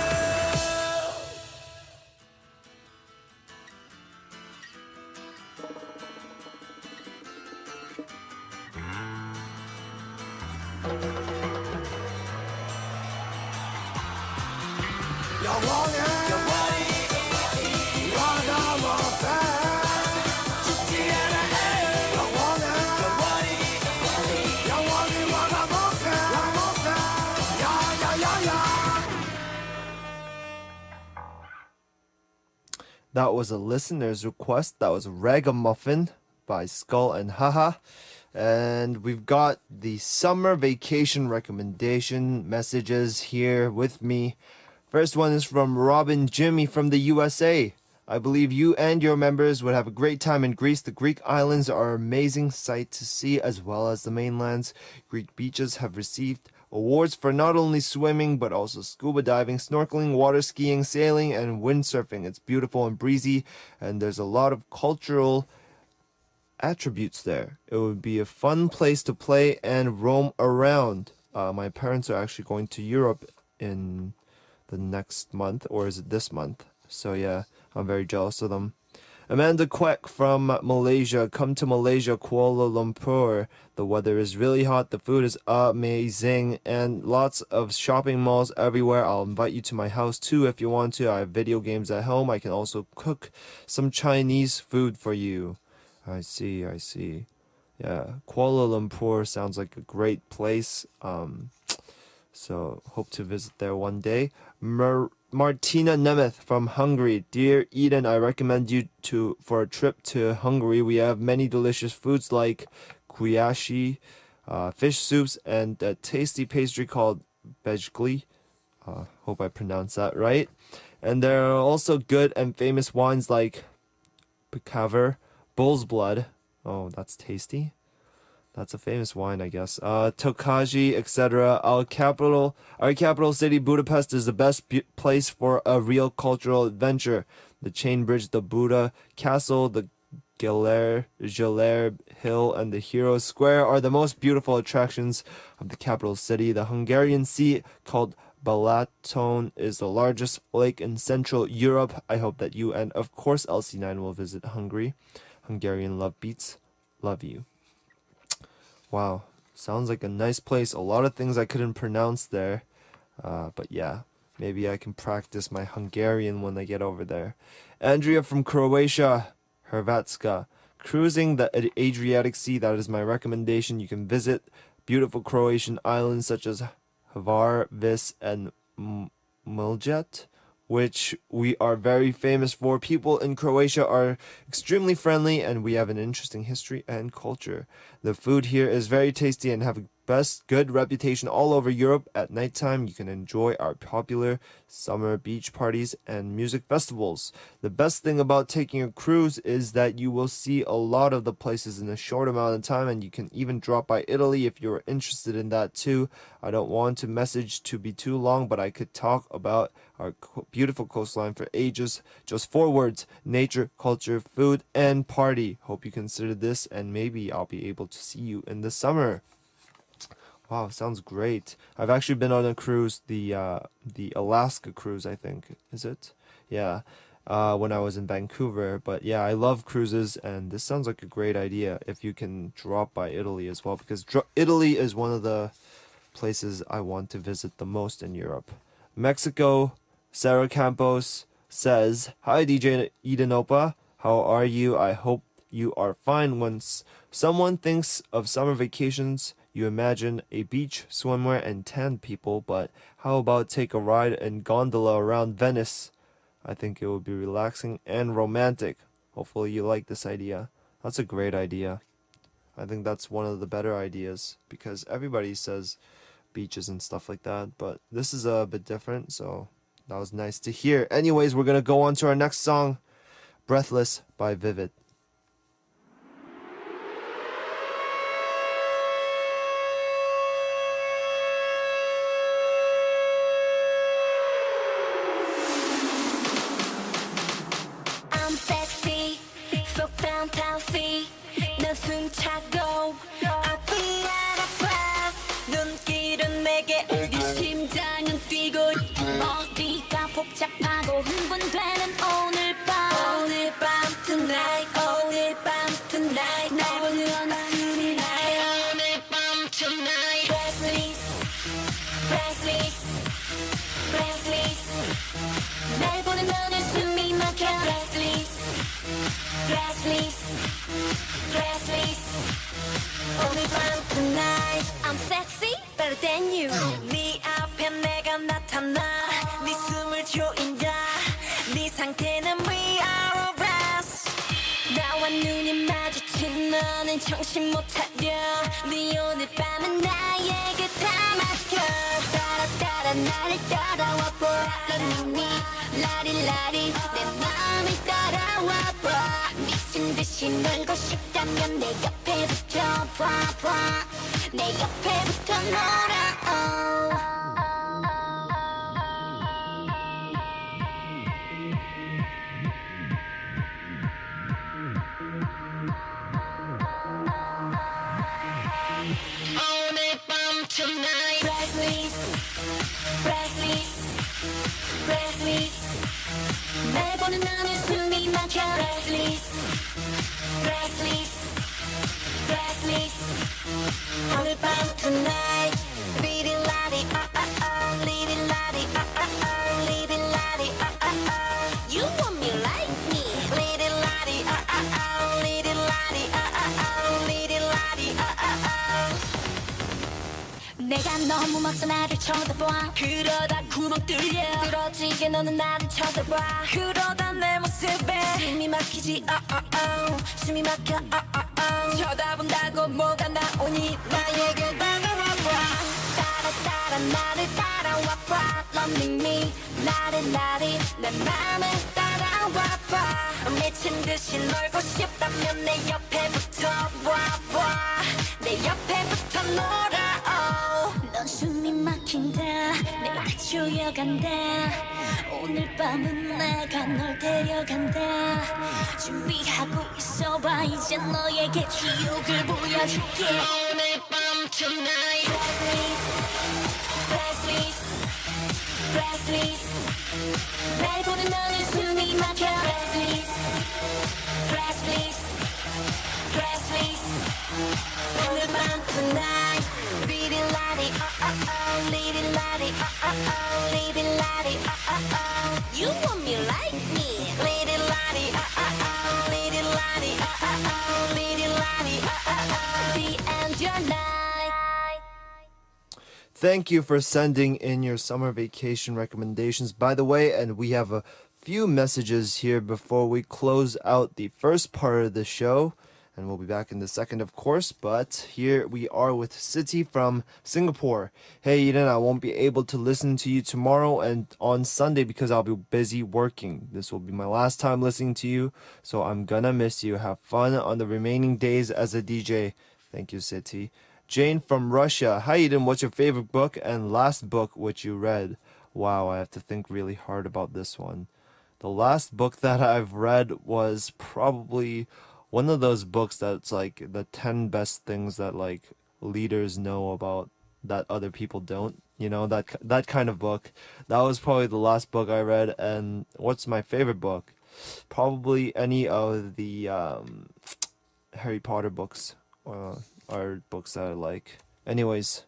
영원해 ragamuffin 죽지 않아 영원해 ragamuffin 야야야야 That was a listener's request. That was Ragamuffin by Skull and Haha. And we've got the summer vacation recommendation messages here with me. First one is from Robin Jimmy from the USA. I believe you and your members would have a great time in Greece. The Greek islands are an amazing sight to see as well as the mainlands. Greek beaches have received awards for not only swimming but also scuba diving, snorkeling, water skiing, sailing, and windsurfing. It's beautiful and breezy, and there's a lot of cultural attributes there. It would be a fun place to play and roam around. My parents are actually going to Europe in the next month, or is it this month? So yeah, I'm very jealous of them. Amanda Kwek from Malaysia. Come to Malaysia, Kuala Lumpur. The weather is really hot, the food is amazing, and lots of shopping malls everywhere. I'll invite you to my house too if you want to. I have video games at home. I can also cook some Chinese food for you. I see. Yeah, Kuala Lumpur sounds like a great place. So hope to visit there one day. Martina Nemeth from Hungary. Dear E.DEN, I recommend you for a trip to Hungary. We have many delicious foods like guyashi, fish soups, and a tasty pastry called bejgli. Hope I pronounced that right. And there are also good and famous wines like Pikaver, bull's blood. Oh, that's tasty. That's a famous wine, I guess. Tokaji, etc. Our capital city, Budapest, is the best place for a real cultural adventure. The chain bridge, the Buda Castle, the Gelere Hill, and the Hero Square are the most beautiful attractions of the capital city. The Hungarian Sea, called Balaton, is the largest lake in Central Europe. I hope that you and, of course, LC9 will visit Hungary. Hungarian love beats. Love you. Wow, sounds like a nice place. A lot of things I couldn't pronounce there. But yeah, maybe I can practice my Hungarian when I get over there. Andrea from Croatia, Hrvatska. Cruising the Adriatic Sea, that is my recommendation. You can visit beautiful Croatian islands such as Hvar, Vis, and Mljet, which we are very famous for. People in Croatia are extremely friendly, and we have an interesting history and culture. The food here is very tasty and have a good reputation all over Europe. At nighttime, you can enjoy our popular summer beach parties and music festivals. The best thing about taking a cruise is that you will see a lot of the places in a short amount of time, and you can even drop by Italy if you're interested in that too. I don't want to message to be too long, but I could talk about our beautiful coastline for ages. Just 4 words: nature, culture, food, and party. Hope you consider this, and maybe I'll be able to see you in the summer. Wow, sounds great. I've actually been on a cruise, the Alaska cruise, I think. Is it? Yeah. When I was in Vancouver, but yeah, I love cruises, and this sounds like a great idea if you can drop by Italy as well, because Italy is one of the places I want to visit the most in Europe. Mexico, Sarah Campos says, "Hi DJ Eden Opa, how are you? I hope you are fine. Once someone thinks of summer vacations, you imagine a beach, swimwear, and tan people, but how about take a ride in gondola around Venice? I think it would be relaxing and romantic. Hopefully you like this idea." That's a great idea. I think that's one of the better ideas because everybody says beaches and stuff like that, but this is a bit different, so that was nice to hear. Anyways, we're gonna go on to our next song, Breathless by Vivid. I'm sexy, so fantasy. 난 숨차고 I feel out of breath. 눈길은 내게 오고 심장은 뛰고 머리가 복잡하고 흥분되는 오늘 밤 tonight 오늘 밤 tonight 날 보는 한숨이 나요 오늘 밤 tonight Breathless Breathless Breathless 날 보는 너는 숨이 막혀 Breathless Breathless Breathless 오늘 밤 tonight I'm sexy better than you 네 앞에 내가 나타나 네 숨을 조인다 네 상태는 we are a rest 나와 눈이 마주친 너는 정신 못 차려 네 오늘 밤은 나에게 다 맡겨 따라 나를 따라와 봐 넌 이미 라리라리 내 마음을 따라와 봐 미친 듯이 놀고 싶다면 내 옆에 붙어봐 내 옆에 붙어 놀아 오늘 밤 tonight Breathless Breathless Breathless 날 보는 너는 숨이 막혀 Breathless Breathless Breathless 오늘 밤 tonight Little lady Little lady Little lady You want me like me Little lady Little lady Little lady 내가 너무 멋져 나를 쳐다봐 그러다 구멍 뚫려 부러지게 너는 나를 쳐다봐 그러다 내 모습에 숨이 막히지 숨이 막혀 쳐다본다고 뭐가 나오니 나에게 다가와봐 따라 나를 따라와봐 Loving me 나를 내 맘을 따라와봐 미친 듯이 놀고 싶다면 내 옆에 붙어봐봐 내 옆에 붙어 놀아 넌 숨이 막힌다 내가 조여간다 오늘 밤은 내가 널 데려간다 준비하고 있어봐 이제 너에게 지옥을 보여줄게 오늘 밤 tonight Breathless Breathless 날 보는 너는 숨이 막혀 Breathless Breathless Breathless 오늘 밤 tonight Little lady Little lady Little lady You want me like me Little lady Little lady Little lady The end your night Thank you for sending in your summer vacation recommendations, by the way, and we have a few messages here before we close out the first part of the show. And we'll be back in the second, of course. But here we are with City from Singapore. Hey, Eden, I won't be able to listen to you tomorrow and on Sunday because I'll be busy working. This will be my last time listening to you, so I'm gonna miss you. Have fun on the remaining days as a DJ. Thank you, City. Jane from Russia. Hi, Eden. What's your favorite book and last book which you read? Wow, I have to think really hard about this one. The last book that I've read was probably one of those books that's like the 10 best things that like leaders know about that other people don't. You know, that kind of book. That was probably the last book I read. And what's my favorite book? Probably any of the Harry Potter books are books that I like. Anyways,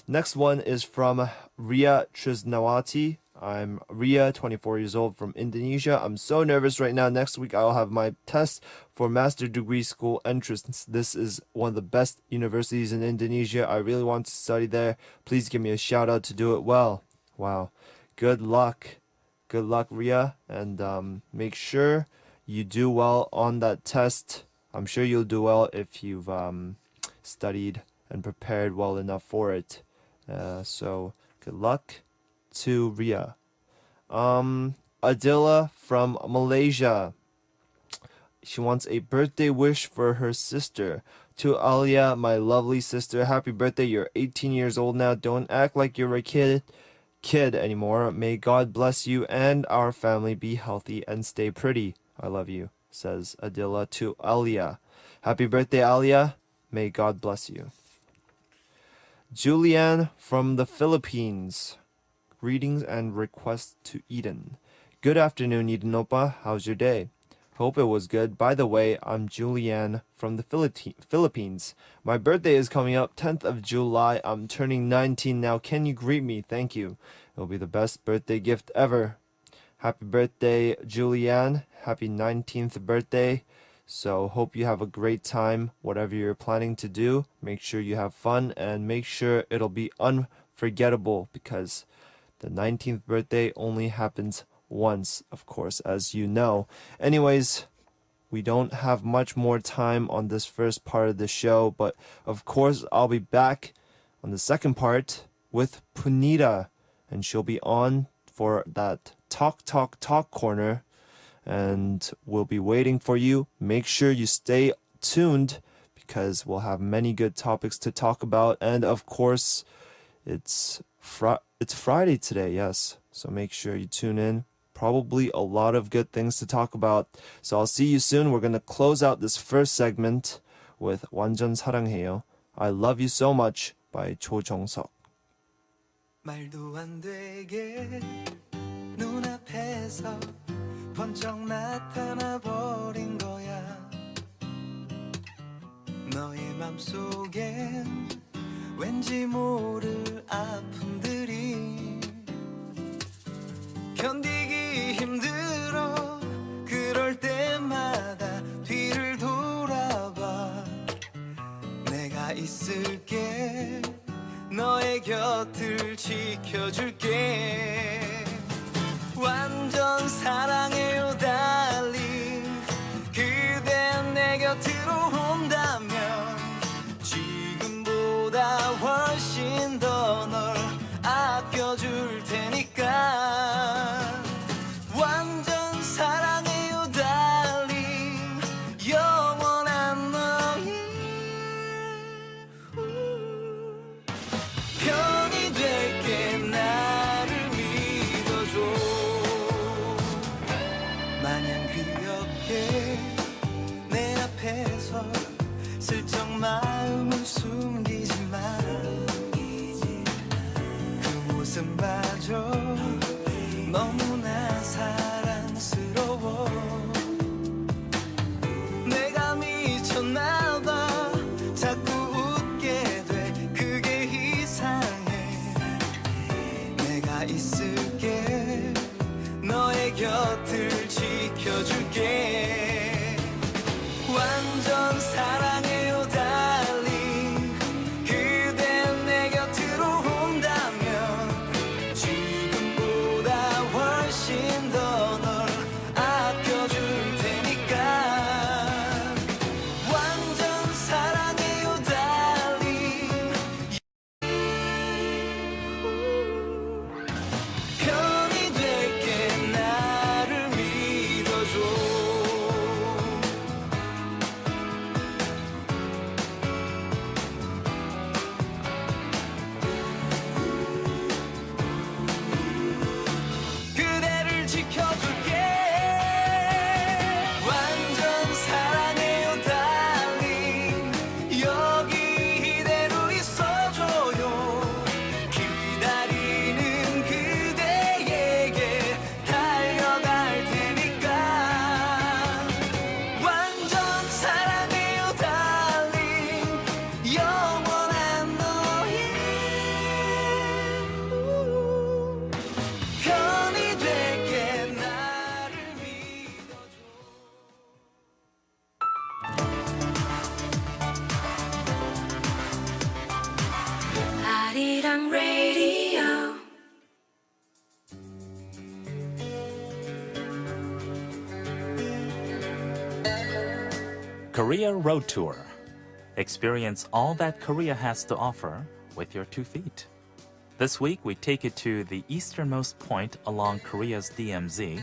next one is from Ria Trisnawati. I'm Ria, 24 years old from Indonesia. I'm so nervous right now. Next week I'll have my test for master degree school entrance. This is one of the best universities in Indonesia. I really want to study there. Please give me a shout out to do it well. Wow. Good luck. Good luck, Ria. And make sure you do well on that test. I'm sure you'll do well if you've studied and prepared well enough for it. So good luck to Ria. Adila from Malaysia. She wants a birthday wish for her sister. To Alia, my lovely sister, happy birthday. You're 18 years old now. Don't act like you're a kid anymore. May God bless you and our family. Be healthy and stay pretty. I love you, says Adila to Alia. Happy birthday, Alia. May God bless you. Julianne from the Philippines. Greetings and requests to E.DEN. Good afternoon, E.DEN Oppa. How's your day? Hope it was good. By the way, I'm Julianne from the Philippines. My birthday is coming up 10th of July. I'm turning 19 now. Can you greet me? Thank you. It'll be the best birthday gift ever. Happy birthday, Julianne. Happy 19th birthday. So hope you have a great time. Whatever you're planning to do, make sure you have fun and make sure it'll be unforgettable because the 19th birthday only happens once, of course, as you know. Anyways, we don't have much more time on this first part of the show, but of course, I'll be back on the second part with Punita, and she'll be on for that talk corner, and we'll be waiting for you. Make sure you stay tuned because we'll have many good topics to talk about, and of course, it's Friday today, yes. So make sure you tune in. Probably a lot of good things to talk about. So I'll see you soon. We're going to close out this first segment with 완전 사랑해요. I love you so much by 조정석. 말도 안 되게 눈앞에서 번쩍 나타나 버린 거야. 너의 맘속엔 왠지 모를 아픔들이 견디기 힘들어. 그럴 때마다 뒤를 돌아봐. 내가 있을게. 너의 곁을 지켜줄게. 완전 사랑해요 달링. 그댄 내 곁으로 온다면 지금보다 훨씬 더 널 아껴줄 테니까. 완전 사랑해요 달링. 영원한 너의 편이 될게. 나를 믿어줘. 마냥 귀엽게 내 앞에서 슬쩍 마음을 숨기지만 그 모습마저 너무나 사랑스러워. 내가 미쳤나봐. 자꾸 웃게 돼. 그게 이상해. 내가 있을게. 너의 곁을 지켜줄게. 완전 사랑해요 달링. Korea Road Tour. Experience all that Korea has to offer with your 2 feet. This week, we take you to the easternmost point along Korea's DMZ,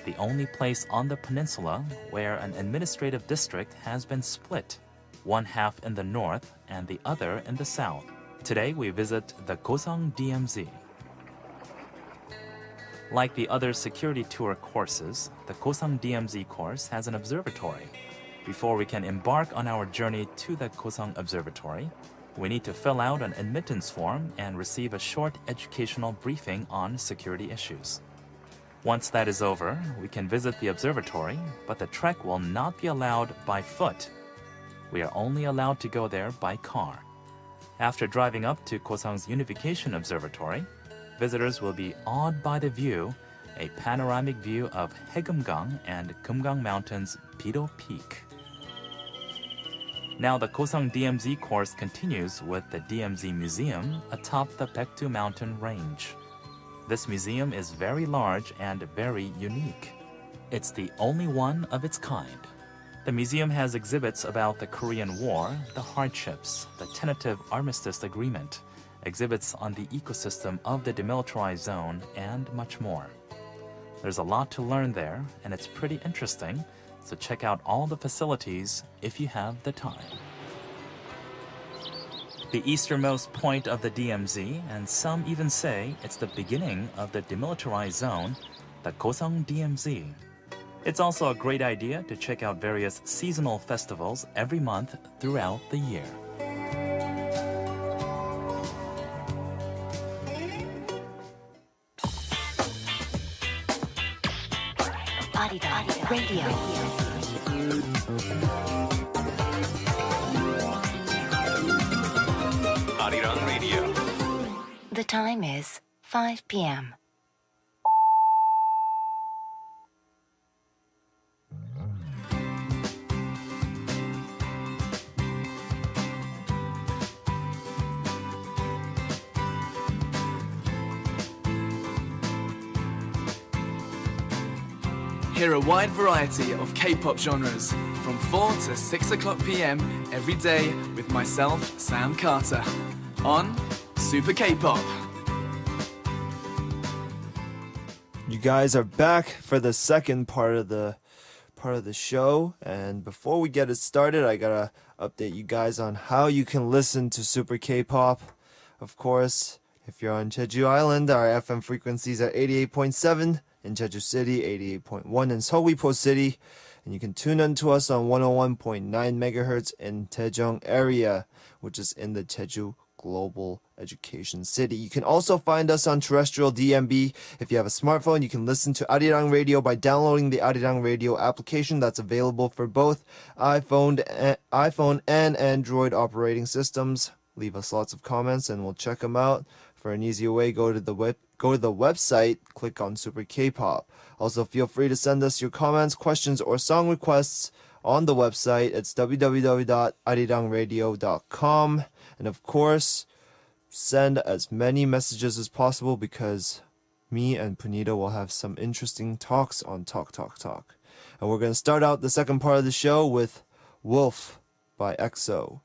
the only place on the peninsula where an administrative district has been split, one half in the north and the other in the south. Today, we visit the Gosong DMZ. Like the other security tour courses, the Gosong DMZ course has an observatory. Before we can embark on our journey to the Gosong Observatory, we need to fill out an admittance form and receive a short educational briefing on security issues. Once that is over, we can visit the observatory, but the trek will not be allowed by foot. We are only allowed to go there by car. After driving up to Gosong's Unification Observatory, visitors will be awed by the view, a panoramic view of Haegeumgang and Geumgang Mountain's Bido Peak. Now the Gosong DMZ course continues with the DMZ Museum atop the Baekdu Mountain range. This museum is very large and very unique. It's the only one of its kind. The museum has exhibits about the Korean War, the hardships, the tentative armistice agreement, exhibits on the ecosystem of the demilitarized zone, and much more. There's a lot to learn there, and it's pretty interesting, so check out all the facilities if you have the time. The easternmost point of the DMZ, and some even say it's the beginning of the demilitarized zone, the Gosong DMZ. It's also a great idea to check out various seasonal festivals every month throughout the year. Arirang Radio. Arirang Radio. The time is 5 p.m. Hear a wide variety of K-pop genres from 4 to 6 o'clock p.m. every day with myself, Sam Carter, on Super K-pop. You guys are back for the second part of the show, and before we get it started, I gotta update you guys on how you can listen to Super K-pop. Of course, if you're on Jeju Island, our FM frequencies are 88.7. in Jeju City, 88.1 in Seogwipo City, and you can tune in to us on 101.9 megahertz in Daejeong area, which is in the Jeju Global Education City. You can also find us on terrestrial DMB. If you have a smartphone, you can listen to Arirang Radio by downloading the Arirang Radio application that's available for both iPhone and Android operating systems. Leave us lots of comments and we'll check them out. For an easier way, go to the website, click on Super K-pop. Also, feel free to send us your comments, questions, or song requests on the website. It's www.arirangradio.com. And of course, send as many messages as possible because me and Punita will have some interesting talks on Talk Talk Talk. And we're going to start out the second part of the show with Wolf by EXO.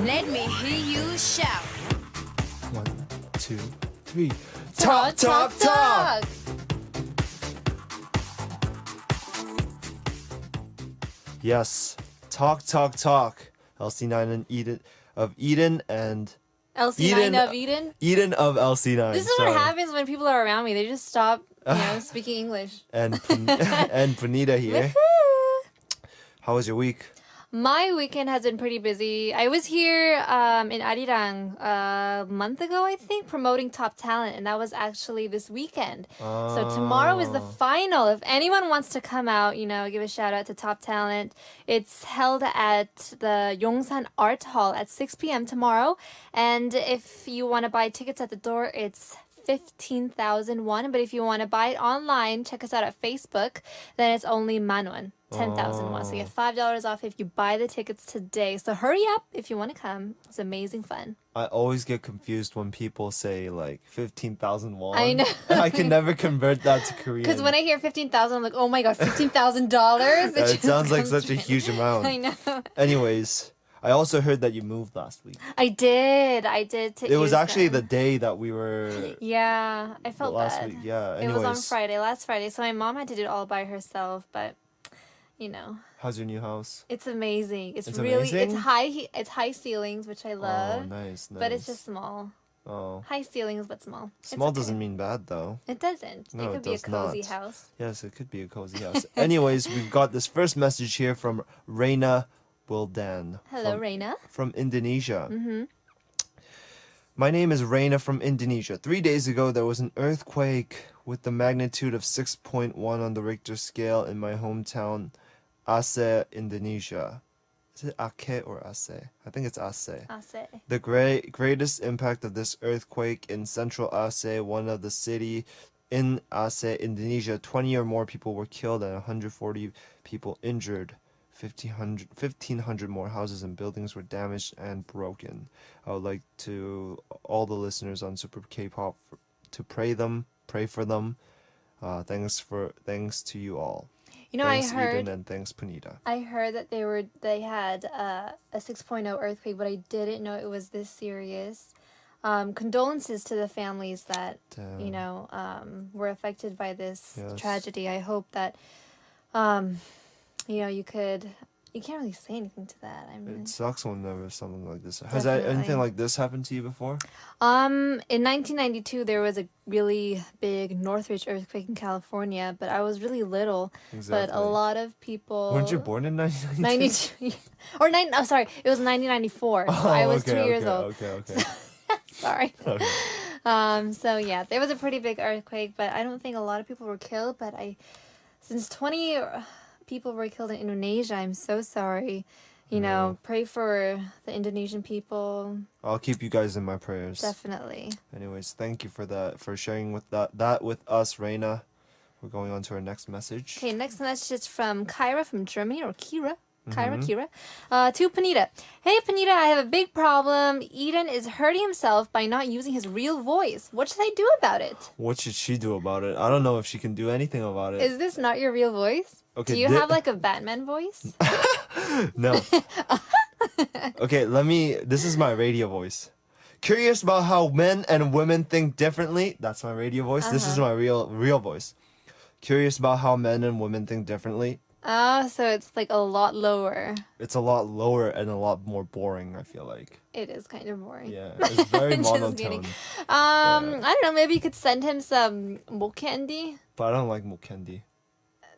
Let me hear you shout. 1, 2, 3. Talk, talk, talk. Yes, talk, talk, talk. LC9 and E.DEN and LC9 of Eden. E.DEN of LC9. This is what happens when people are around me. They just stop, speaking English. And Punita here. How was your week? My weekend has been pretty busy. I was here in Arirang a month ago, I think, promoting Top Talent, and that was actually this weekend. So tomorrow is the final. If anyone wants to come out, give a shout out to Top Talent. It's held at the Yongsan Art Hall at 6 p.m. tomorrow. And if you want to buy tickets at the door, it's 15,000 won. But if you want to buy it online, check us out at Facebook. Then it's only manwon. 10,000 won. So you get $5 off if you buy the tickets today. So hurry up if you want to come. It's amazing fun. I always get confused when people say like 15,000 won. I know. I can never convert that to Korean. Because when I hear 15,000, I'm like, oh my god, $15,000? It sounds like such a huge amount. I know. Anyways, I also heard that you moved last week. I did. To It was actually the Houston. day that we were Yeah, I felt last bad. week. Yeah. It Anyways, was on last Friday. So my mom had to do it all by herself, but how's your new house? it's amazing. It's really amazing? it's high ceilings, which I love. Oh, nice. But it's just small. Oh. High ceilings, but small. It's Small okay. doesn't mean bad though. It doesn't. No, it it could be a does cozy not. house. Yes, it could be a cozy house. Anyways, we've got this first message here from Reina Wildan. Hello, Reina. From Indonesia. My name is Reina from Indonesia. 3 days ago, there was an earthquake with the magnitude of 6.1 on the Richter scale in my hometown, Aceh, Indonesia. Is it Aceh or Aceh? I think it's Aceh. Aceh. The greatest impact of this earthquake in central Aceh, one of the city in Aceh, Indonesia. 20 or more people were killed and 140 people injured. 1,500 more houses and buildings were damaged and broken. I would like to all the listeners on Super K-pop to pray for them. Thanks to you all. Thanks, I heard Eden, and thanks, Punita. I heard that they had a 6.0 earthquake, but I didn't know it was this serious. Condolences to the families that were affected by this tragedy. I hope that you can't really say anything to that. It sucks whenever something like this. Has anything like this happened to you before? In 1992, there was a really big Northridge earthquake in California, but I was really little. Exactly. But a lot of people. Weren't you born in 1992? 92 or sorry, it was 1994. So I was 2 years old. Okay. Sorry. Okay. So yeah, there was a pretty big earthquake, but I don't think a lot of people were killed. But since 20 people were killed in Indonesia, I'm so sorry. Pray for the Indonesian people. I'll keep you guys in my prayers. Definitely. Anyways, thank you for sharing with that with us, Reina. We're going on to our next message. Okay, next message is from Kyra from Germany, or Kira. Kira. To Punita. Hey, Punita, I have a big problem. Eden is hurting himself by not using his real voice. What should I do about it? What should she do about it? I don't know if she can do anything about it. Is this not your real voice? Okay, do you have like a Batman voice? No. Okay, this is my radio voice. Curious about how men and women think differently. That's my radio voice. This is my real voice. Curious about how men and women think differently. Oh, so it's like a lot lower. It's a lot lower and a lot more boring, I feel like. It is kind of boring. Yeah, it's very Just monotone. kidding. I don't know, maybe you could send him some mo candy. But I don't like mo candy.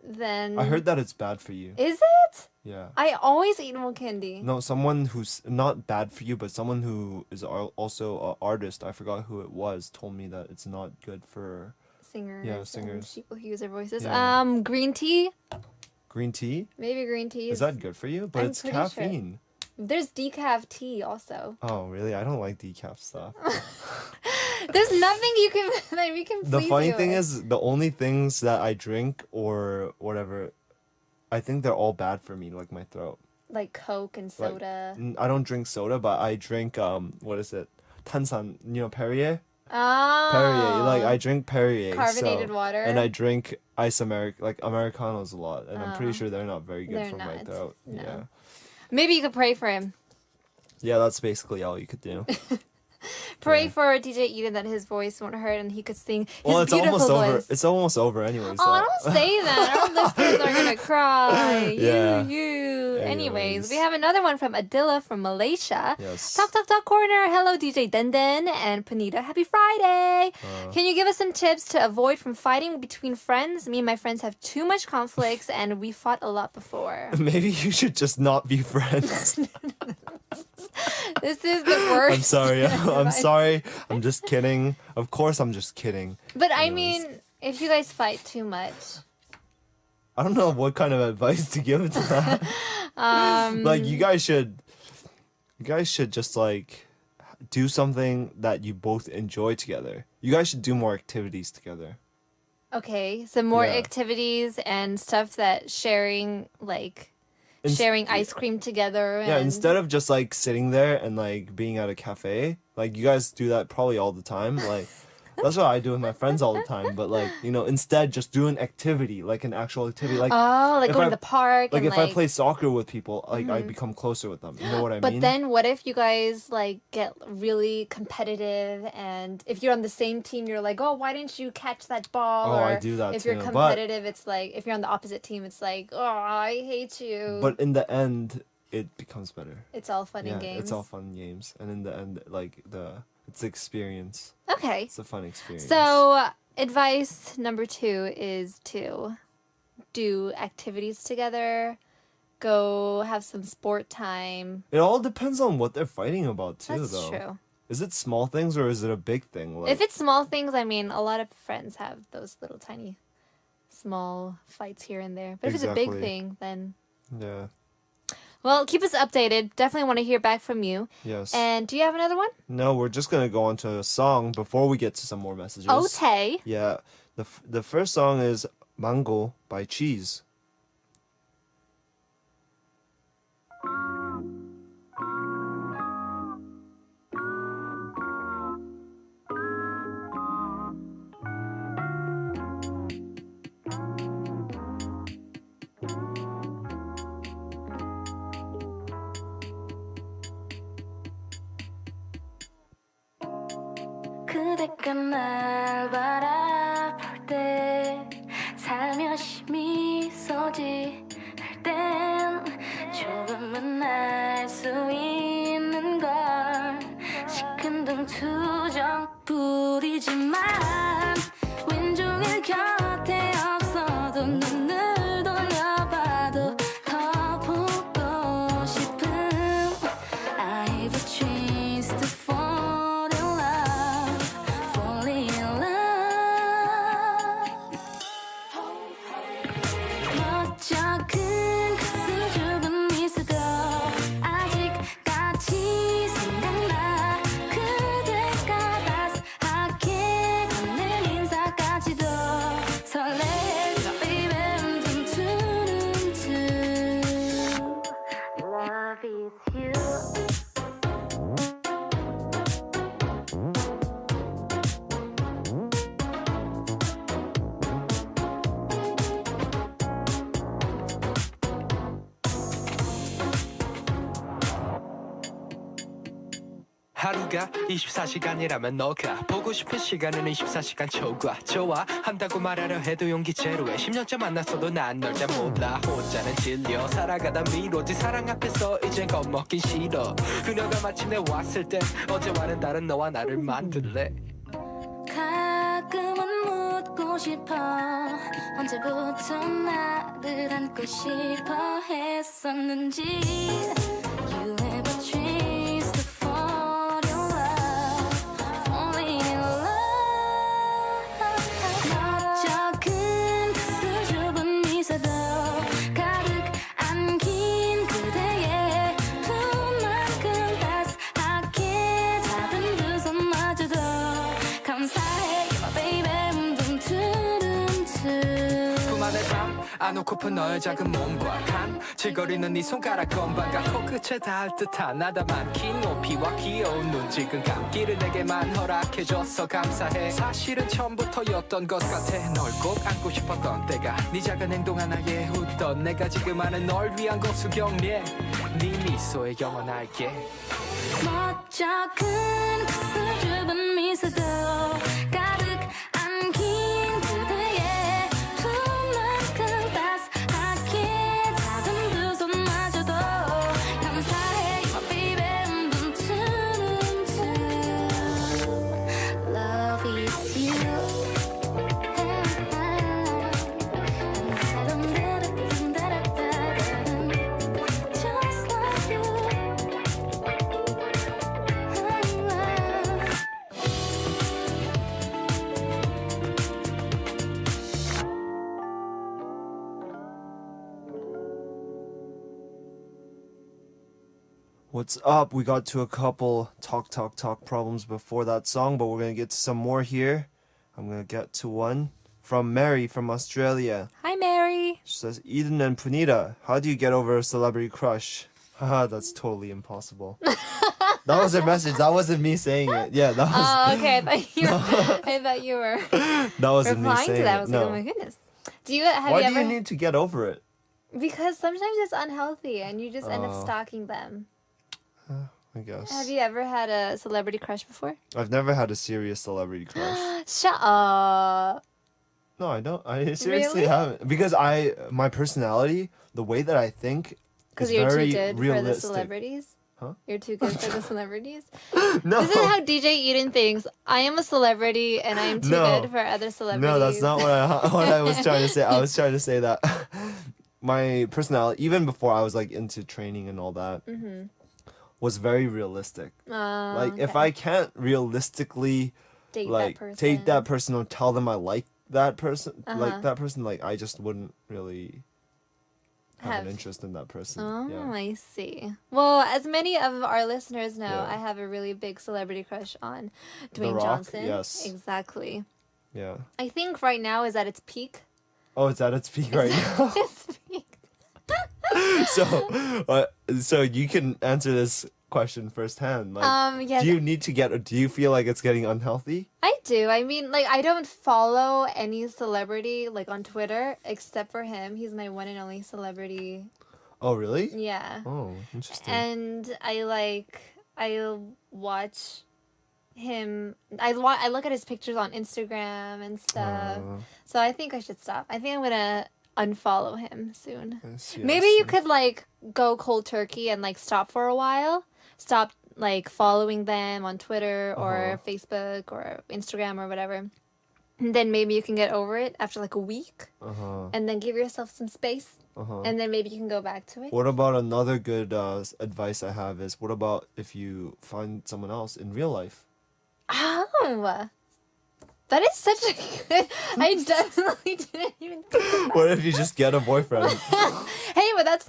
Then I heard that it's bad for you. Is it? Yeah. I always eat mo candy. No, someone who's not bad for you, but someone who is also an artist, I forgot who it was, told me that it's not good for Singers. Yeah, singers. And people who use their voices. Yeah. Green tea. Green tea? Maybe green tea. Is that good for you? But I'm it's pretty sure. caffeine. There's decaf tea also. Oh, really? I don't like decaf stuff. There's nothing you can that we can. The please funny you thing with. is, the only things that I drink or whatever, I think they're all bad for me, like my throat. Like Coke and Like, soda. I don't drink soda, but I drink what is it? Tansan, Perrier? Oh. Perrier, like I drink Perrier, Carbonated water. and I drink Americanos a lot, and I'm pretty sure they're not very good They're for my not, throat. no. Yeah. Maybe you could pray for him. Yeah, that's basically all you could do. Pray for DJ Eden that his voice won't hurt and he could sing his Well, it's beautiful almost voice. over. It's almost over anyways. Oh, don't say that. Our listeners are gonna cry. Yeah. You. Anyways, Anyways. we have another one from Adila from Malaysia. Yes. Talk Corner. Hello, DJ Denden and Panita. Happy Friday. Can you give us some tips to avoid from fighting between friends? Me and my friends have too much conflicts and we fought a lot before. Maybe you should just not be friends. This is the worst. I'm sorry. I'm advice. sorry. I'm just kidding. Of course, I'm just kidding. But I Anyways. mean, if you guys fight too much. I don't know what kind of advice to give to that. Like you guys should just like do something that you both enjoy together. You guys should do more activities together. Okay, some more Yeah. activities and stuff that sharing, like sharing ice cream together. Yeah, and- instead of just like sitting there and like being at a cafe, like you guys do that probably all the time. Like that's what I do with my friends all the time. But like, you know, instead just do an activity, like an actual activity. Like Oh, like if going I- to the park. like and if I play soccer with people, like I become closer with them. You know what I But mean? then what if you guys like get really competitive and if you're on the same team, you're like, oh, why didn't you catch that ball? Oh, or I do that if you're too, but- competitive, it's like, if you're on the opposite team, it's like, oh, I hate you. But in the end, it becomes better. it's all fun Yeah, and games. it's all fun and games, and in the end, like it's the experience. Okay. It's a fun experience. So, advice number 2 is to do activities together, go have some sport time. it all depends on what they're fighting about too, That's though. true. Is it small things or is it a big thing? Like, If it's small things, I mean, a lot of friends have those little tiny small fights here and there. But if it's a big Exactly. thing, then... yeah, Well, keep us updated. Definitely want to hear back from you. yes. And do you have another one? No, we're just gonna go on to a song before we get to some more messages. Ote. Yeah, the first song is "Mango" by Cheese. 그대가 날 바라볼 때 살며시 미소 지을 땐 조금은 알 수 있는 걸 시큰둥 투정 부리지만 왼종일 곁에 없어도 눈을 돌려봐도 더 보고 싶은 I've a chance to fall in love, fall in love. 멋쩍은 그 수줍은 미소도 아직까지 생각나. 그대가 따스하게 건넨 인사까지도 설레죠, baby. 둠투둠투. Love is you. 하루가 24시간이라면 너가 보고 싶은 시간은 24시간 초과 좋아 한다고 말하려 해도 용기 제로해 10년째 만났어도 난 널 잘 몰라 혼자는 질려 살아가다 미뤄진 사랑 앞에서 이젠 겁먹긴 싫어 그녀가 마침내 왔을 때 어제와는 다른 너와 나를 만들래 가끔은 묻고 싶어 언제부터 나를 안고 싶어 했었는지 You have a chance to fall in love, fall in love. 멋쩍은 그 수줍은 미소도 가득 안긴 그대의 품만큼 따스하게 작은 두 손마저도 감사해, my baby. 둠투둠투. 품 안에 담 안고픈 너의 작은 몸과 간질거리는 네 손가락 건반과 코끝에 닿을 듯한 나다만 긴 높이와 귀여운 눈 지금 감기를 내게만 허락해줘서 감사해 사실은 처음부터였던 것 같아 널 꼭 안고 싶었던 때가 네 작은 행동 하나에 웃던 내가 지금 하는 널 위한 것수 경례 네 미소에 영원할게 멋져 큰 수줍은 미소도 가득 안긴 그대의 품만큼 따스하게 작은 두 손마저도 감사해요 baby Love is you just like you What's up? We got to a couple talk problems before that song, but we're gonna get to some more here. I'm gonna get to one from Mary from Australia. Hi, Mary. She says, Eden and Punita, how do you get over a celebrity crush? Haha, that's totally impossible. That was her message. That wasn't me saying it. Yeah, that was. Oh, okay. I thought you were That wasn't me replying saying to that. I it. was No. like, oh my goodness. Have Why you do ever? you need to get over it? Because sometimes it's unhealthy, and you just end up Oh. stalking them. I guess. Have you ever had a celebrity crush before? I've never had a serious celebrity crush. Shut up. No, I don't. I seriously Really? haven't. Because my personality, the way that I think, Because is you're very too good realistic. for the celebrities? Huh? You're too good for the celebrities? No. This is how DJ Eden thinks. I am a celebrity and I am too No. good for other celebrities. No, that's not what I was trying to say. I was trying to say that my personality, even before I was like into training and all that, was very realistic. Like if I can't realistically Date like that person. take that person or tell them I like that person, Uh-huh. like I just wouldn't really have an interest in that person. Oh, Yeah. I see. Well, as many of our listeners know, Yeah. I have a really big celebrity crush on The Dwayne Rock? Johnson. Yes. Exactly. Yeah. I think right now is at its peak. Oh, it's at its peak right now. Its peak. So you can answer this question firsthand. Like, Yes. do you need to get, or do you feel like it's getting unhealthy? I do. I mean, like, I don't follow any celebrity, like, on Twitter, except for him. He's my one and only celebrity. Oh, really? Yeah. Oh, interesting. And I watch him. I look at his pictures on Instagram and stuff. So I think I should stop. I think I'm gonna unfollow him soon. I see, Maybe you could like go cold turkey and like stop for a while. Stop like following them on Twitter or Facebook or Instagram or whatever. And then maybe you can get over it after like a week. And then give yourself some space. And then maybe you can go back to it. What about another good advice I have is, what about if you find someone else in real life? Oh, that is such a good. I definitely didn't even think of that. What if you just get a boyfriend? Hey, but that's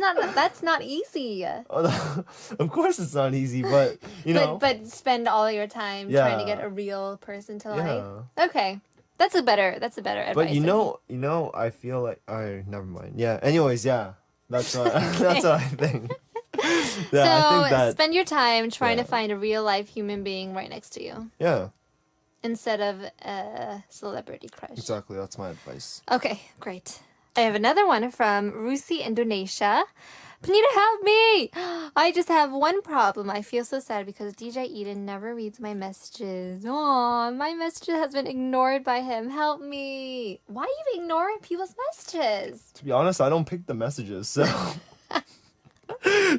not easy. Of course it's not easy, but you know. But spend all your time trying to Yeah. get a real person to Yeah. like. Okay, that's a better advice. But you I know, I feel like never mind. Yeah. Anyways, yeah, that's what that's what I think. Yeah, I think that. Spend your time trying to yeah. find a real life human being right next to you Yeah, instead of a celebrity crush. exactly. That's my advice. Okay, great. I have another one from Rusi, Indonesia. Panita, help me! I just have one problem. I feel so sad because DJ Eden never reads my messages. Aw, my messages has been ignored by him. Help me! Why are you ignoring people's messages? To be honest, I don't pick the messages, so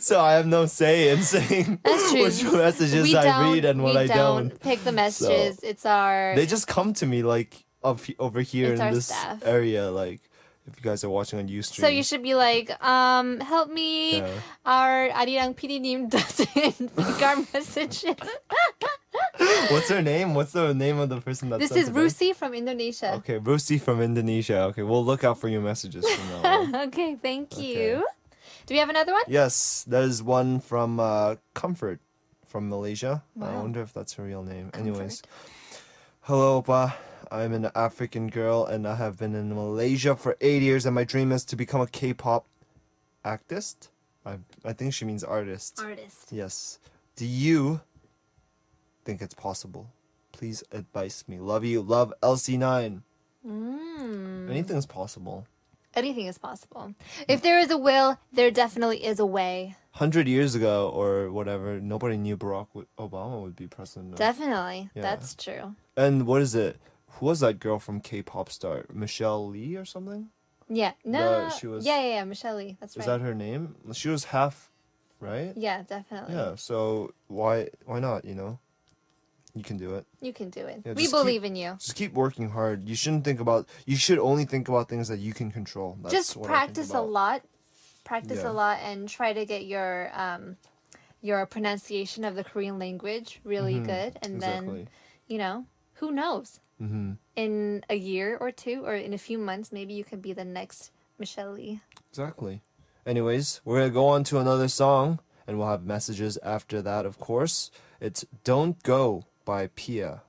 so I have no say in saying That's true. which messages I read and what I We don't pick the messages. It's our... They just come to me like over here It's in our this staff. area, like if you guys are watching on Ustream. So you should be like, help me. Yeah. Our Arirang PD님 doesn't pick our messages. What's her name? What's the name of the person that This sent is it in? Rusi from Indonesia. Okay, Rusi from Indonesia. Okay, we'll look out for your messages from now on. Okay, thank you. Do we have another one? Yes, there's one from Comfort from Malaysia. I Wow. wonder if that's her real name. Anyways. Hello, Oppa. I'm an African girl and I have been in Malaysia for 8 years and my dream is to become a K-pop actress. I think she means artist. Artist. Yes. Do you think it's possible? Please advise me. Love you. Love LC9. Anything's possible. Anything is possible. If there is a will, there definitely is a way. 100 years ago or whatever, nobody knew Barack Obama would be president. Definitely. Yeah. That's true. And what is it? Who was that girl from K-pop star? Michelle Lee or something? Yeah. No. She was, yeah. Michelle Lee. That's right. Is that her name? She was half, right? Yeah, definitely. Yeah. So why not? You know, you can do it. You can do it. Yeah, We just believe in you. Just keep working hard. You shouldn't think about. You should only think about things that you can control. That's Just what I think practice a about. lot. Practice Yeah. a lot and try to get your pronunciation of the Korean language really good. And Exactly. then, who knows? In a year or two, or in a few months, maybe you can be the next Michelle Lee. Exactly. Anyways, we're gonna go on to another song, and we'll have messages after that. Of course, it's "Don't Go" by Pia.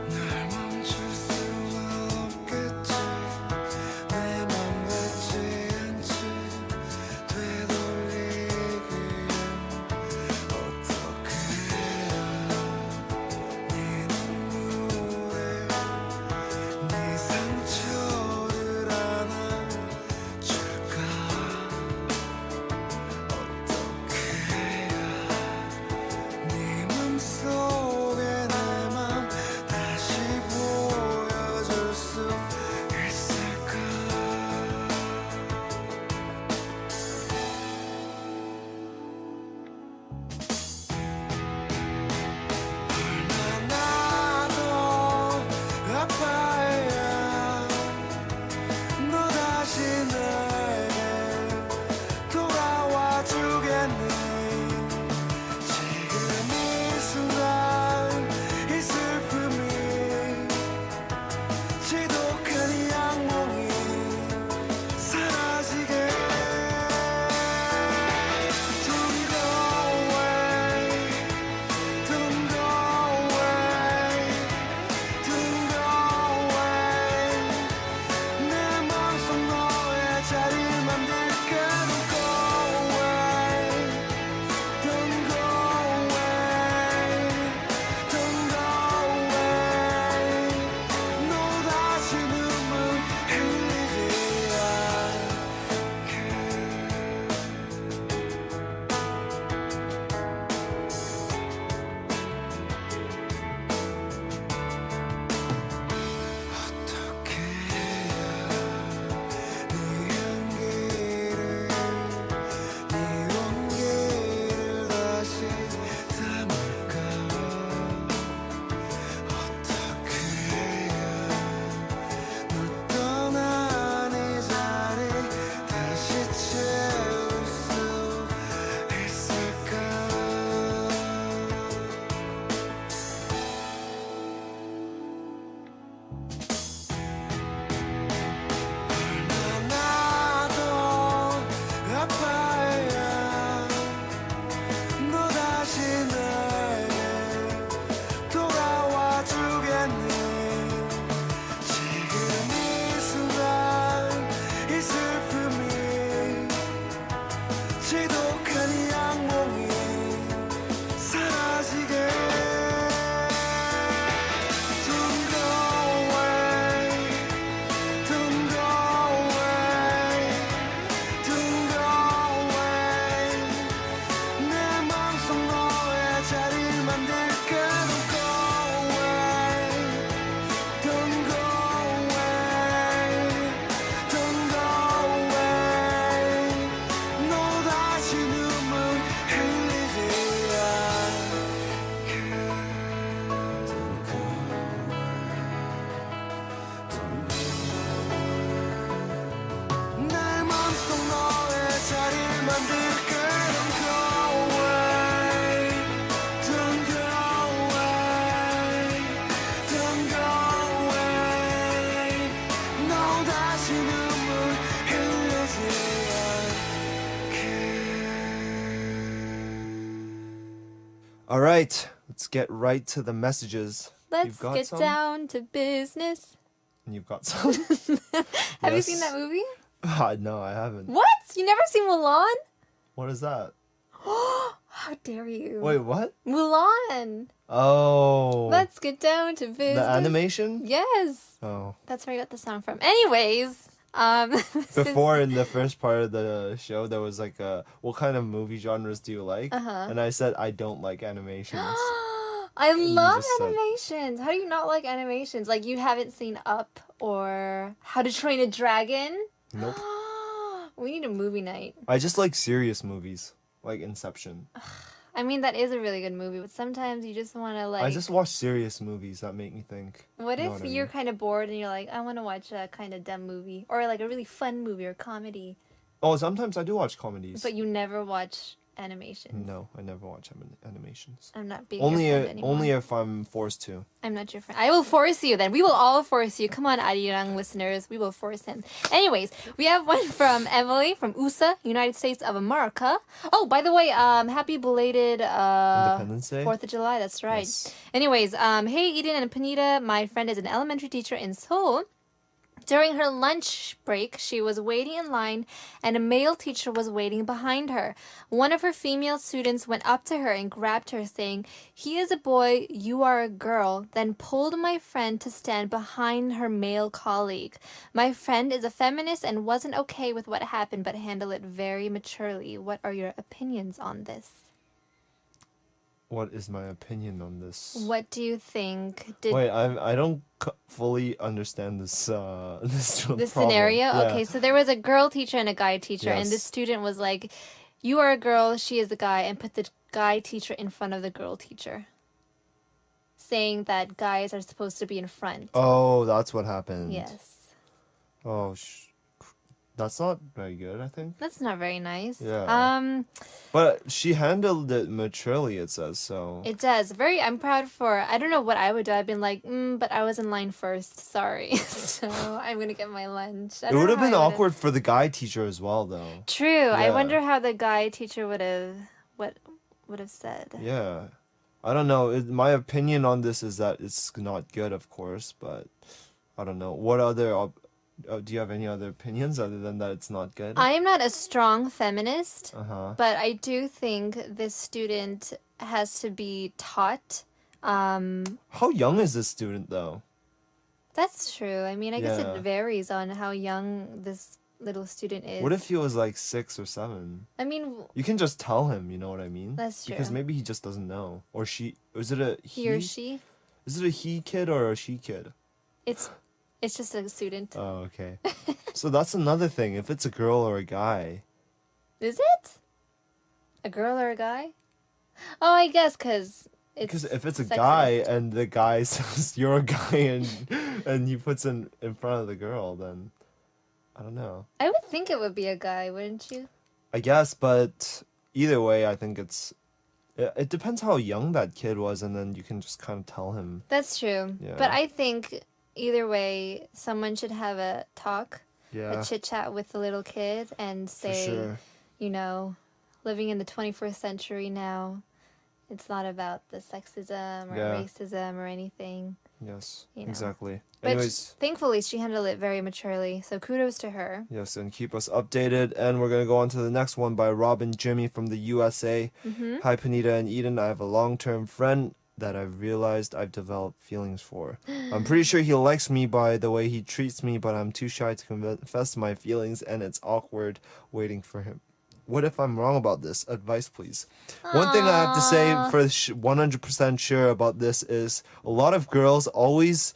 날 멈출 수 All right, let's get right to the messages. Let's You've got get some? down to business. You've got some? Have you Yes. seen that movie? No, I haven't. What? You never seen Mulan? What is that? How dare you? Wait, what? Mulan. Oh. Let's get down to business. the animation? Yes. Oh. That's where I got the song from. Anyways, this is- Before in the first part of the show, there was like what kind of movie genres do you like? Uh-huh. And I said I don't like animations. I love just said- animations. How do you not like animations? Like you haven't seen Up or How to Train a Dragon? Nope. We need a movie night. I just like serious movies, like Inception. I mean, that is a really good movie, but sometimes you just want to like. I just watch serious movies that make me think. What You know if I you're mean? kind of bored and you're like, I want to watch a kind of dumb movie or like a really fun movie or comedy, Oh, sometimes I do watch comedies. but you never watch animations? No, I never watch animations. I'm not being Only your friend anymore. only if I'm forced to. I'm not your friend. I will force you then. We will all force you. Come on, Arirang listeners. We will force him. Anyways, we have one from Emily from USA, United States of America. Oh, by the way, happy belated Independence Day? 4th of July. That's right. Yes. Anyways, hey, Eden and Panita. My friend is an elementary teacher in Seoul. During her lunch break, she was waiting in line and a male teacher was waiting behind her. One of her female students went up to her and grabbed her, saying, "He is a boy, you are a girl," then pulled my friend to stand behind her male colleague. My friend is a feminist and wasn't okay with what happened but handled it very maturely. What are your opinions on this? What is my opinion on this? What do you think? Wait, I don't fully understand this this This problem. scenario? Yeah. Okay, so there was a girl teacher and a guy teacher, and Yes. this student was like, "You are a girl, she is a guy," and put the guy teacher in front of the girl teacher, saying that guys are supposed to be in front. Oh, that's what happened. Yes. Oh, that's not very good, I think. That's not very nice. Yeah. But she handled it maturely, it says, so. It does. I'm proud for, I don't know what I would do. I'd been like, but I was in line first. Sorry. So I'm going to get my lunch. It would have been awkward for the guy teacher as well, though. True. I Yeah. wonder how the guy teacher would have said. Yeah. I don't know. My opinion on this is that it's not good, of course, but I don't know. What other... do you have any other opinions other than that it's not good? I am not a strong feminist, Uh-huh. but I do think this student has to be taught. How young is this student, though? That's true. I mean, I guess Yeah. it varies on how young this little student is. What if he was like 6 or 7? I mean, You can just tell him, you know what I mean? That's Because true. maybe he just doesn't know. Or she... Is it a he or she? Is it a he kid or a she kid? It's just a student. Oh, okay. So that's another thing. If it's a girl or a guy... Is it? A girl or a guy? Oh, I guess because it's Because if it's a sexist. guy and the guy says you're a guy and he puts in front of the girl, then I don't know. I would think it would be a guy, wouldn't you? I guess, but either way, I think it depends how young that kid was, and then you can just kind of tell him. That's true. Yeah. But I think either way, someone should have a talk, Yeah, a chit chat with the little kid, and for say, sure. you know, living in the 21st century now, it's not about the sexism or Yeah. racism or anything. Yes, You know. exactly. But Anyways, thankfully, she handled it very maturely. So kudos to her. yes, and keep us updated. And we're going to go on to the next one by Robin Jimmy from the USA. Mm-hmm. Hi, Panita and Eden. I have a long-term friend that I've realized I've developed feelings for. I'm pretty sure he likes me by the way he treats me, but I'm too shy to confess my feelings, and it's awkward waiting for him. What if I'm wrong about this? Advice, please. One thing I have to say for 100% sure about this is a lot of girls always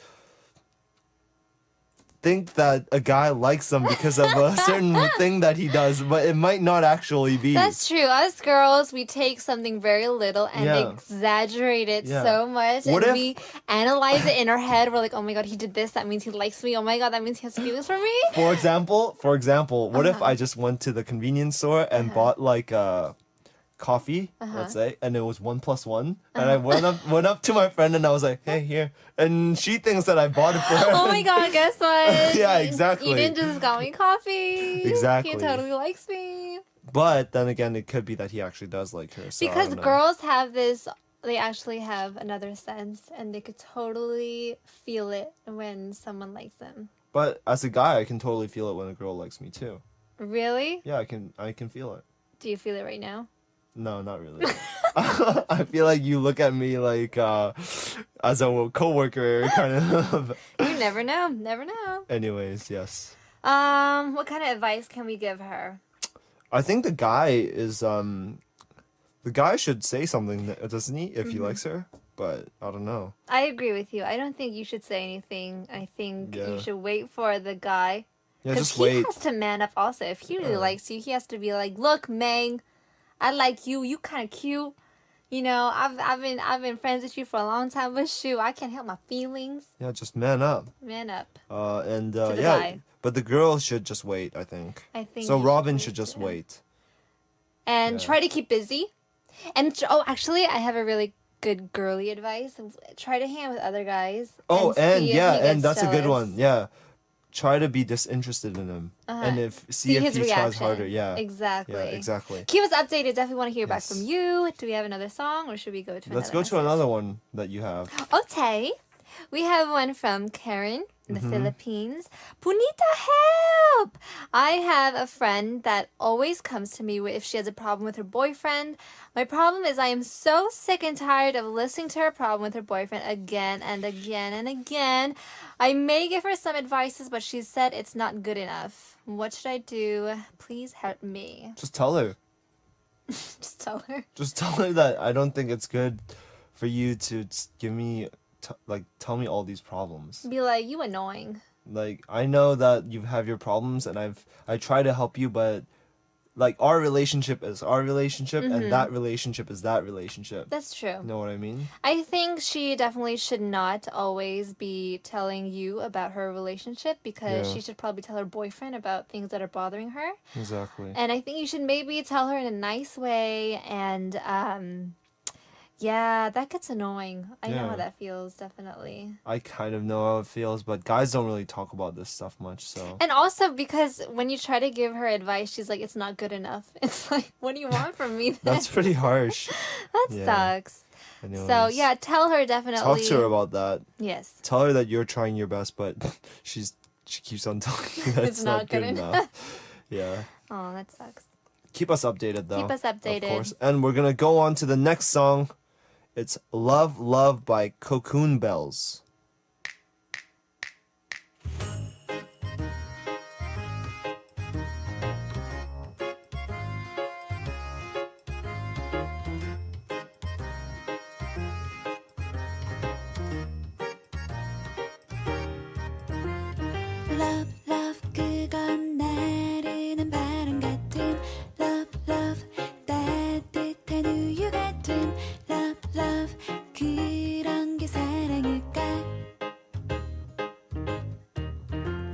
think that a guy likes them because of a certain thing that he does, but it might not actually be. That's true. Us girls, we take something very little and Yeah. exaggerate it Yeah. so much. What and if- we analyze it in our head. We're like, oh my god, he did this. That means he likes me. Oh my god, that means he has feelings for me. For example, what if I just went to the convenience store and bought like coffee, let's say, and it was 1 + 1, and I went up to my friend and I was like, hey, here, and she thinks that I bought it for her. Oh my god, guess what? Yeah, exactly. Eden just got me coffee. Exactly. He totally likes me. But then again, it could be that he actually does like her. So I Because don't know. girls have this they actually have another sense and they could totally feel it when someone likes them. But as a guy, I can totally feel it when a girl likes me too. Really? Yeah, I can feel it. Do you feel it right now? No, not really. I feel like you look at me like as a coworker kind of. You never know. Never know. Anyways, yes. What kind of advice can we give her? I think the guy should say something, doesn't he, if he likes her? But I don't know. I agree with you. I don't think you should say anything. I think you should wait for the guy. Yeah, Because just he wait. has to man up also. If he really likes you, he has to be like, look, Mang, I like you. You kind of cute. You know, I've been friends with you for a long time, but shoot, I can't help my feelings. Yeah, just man up. Man up. The yeah, guy. But the girl should just wait, I think. I think So you Robin should should just wait. And try to keep busy. And actually, I have a really good girly advice. Try to hang out with other guys. Oh, and see if he gets that's a good jealous. one. Yeah. Try to be disinterested in him. And see if his he tries reaction. harder. Yeah. Exactly. Yeah, exactly. Keep us updated. Definitely want to hear back Yes. from you. Do we have another song or should we go to Let's another go to another one that you have. Okay. We have one from Karen in the Mm-hmm. Philippines. Bonita, help! I have a friend that always comes to me if she has a problem with her boyfriend. My problem is I am so sick and tired of listening to her problem with her boyfriend again and again and again. I may give her some advices, but she said it's not good enough. What should I do? Please help me. Just tell her. Just tell her. Just tell her that I don't think it's good for you to give me, tell me all these problems. Be like, you annoying. Like, I know that you have your problems and I try to help you, but like our relationship is our relationship and that relationship is that relationship. That's true. You know what I mean? I think she definitely should not always be telling you about her relationship because Yeah. she should probably tell her boyfriend about things that are bothering her. Exactly. And I think you should maybe tell her in a nice way and yeah, that gets annoying. I know Yeah. how that feels, definitely. I kind of know how it feels, but guys don't really talk about this stuff much, so. And also because when you try to give her advice, she's like, it's not good enough. It's like, what do you want from me then? That's pretty harsh. That Yeah. sucks. Anyways. So yeah, tell her definitely. Talk to her about that. Yes. Tell her that you're trying your best, but she keeps on telling you that it's not good enough. Yeah. Oh, that sucks. Keep us updated, though. Keep us updated. Of course. And we're going to go on to the next song. It's Love, Love by Cocoon Bells. Love, love, 그건 나르는 바람 같은 Love, love, 따뜻한 우유 같은 Love, love, 그런 게 사랑일까?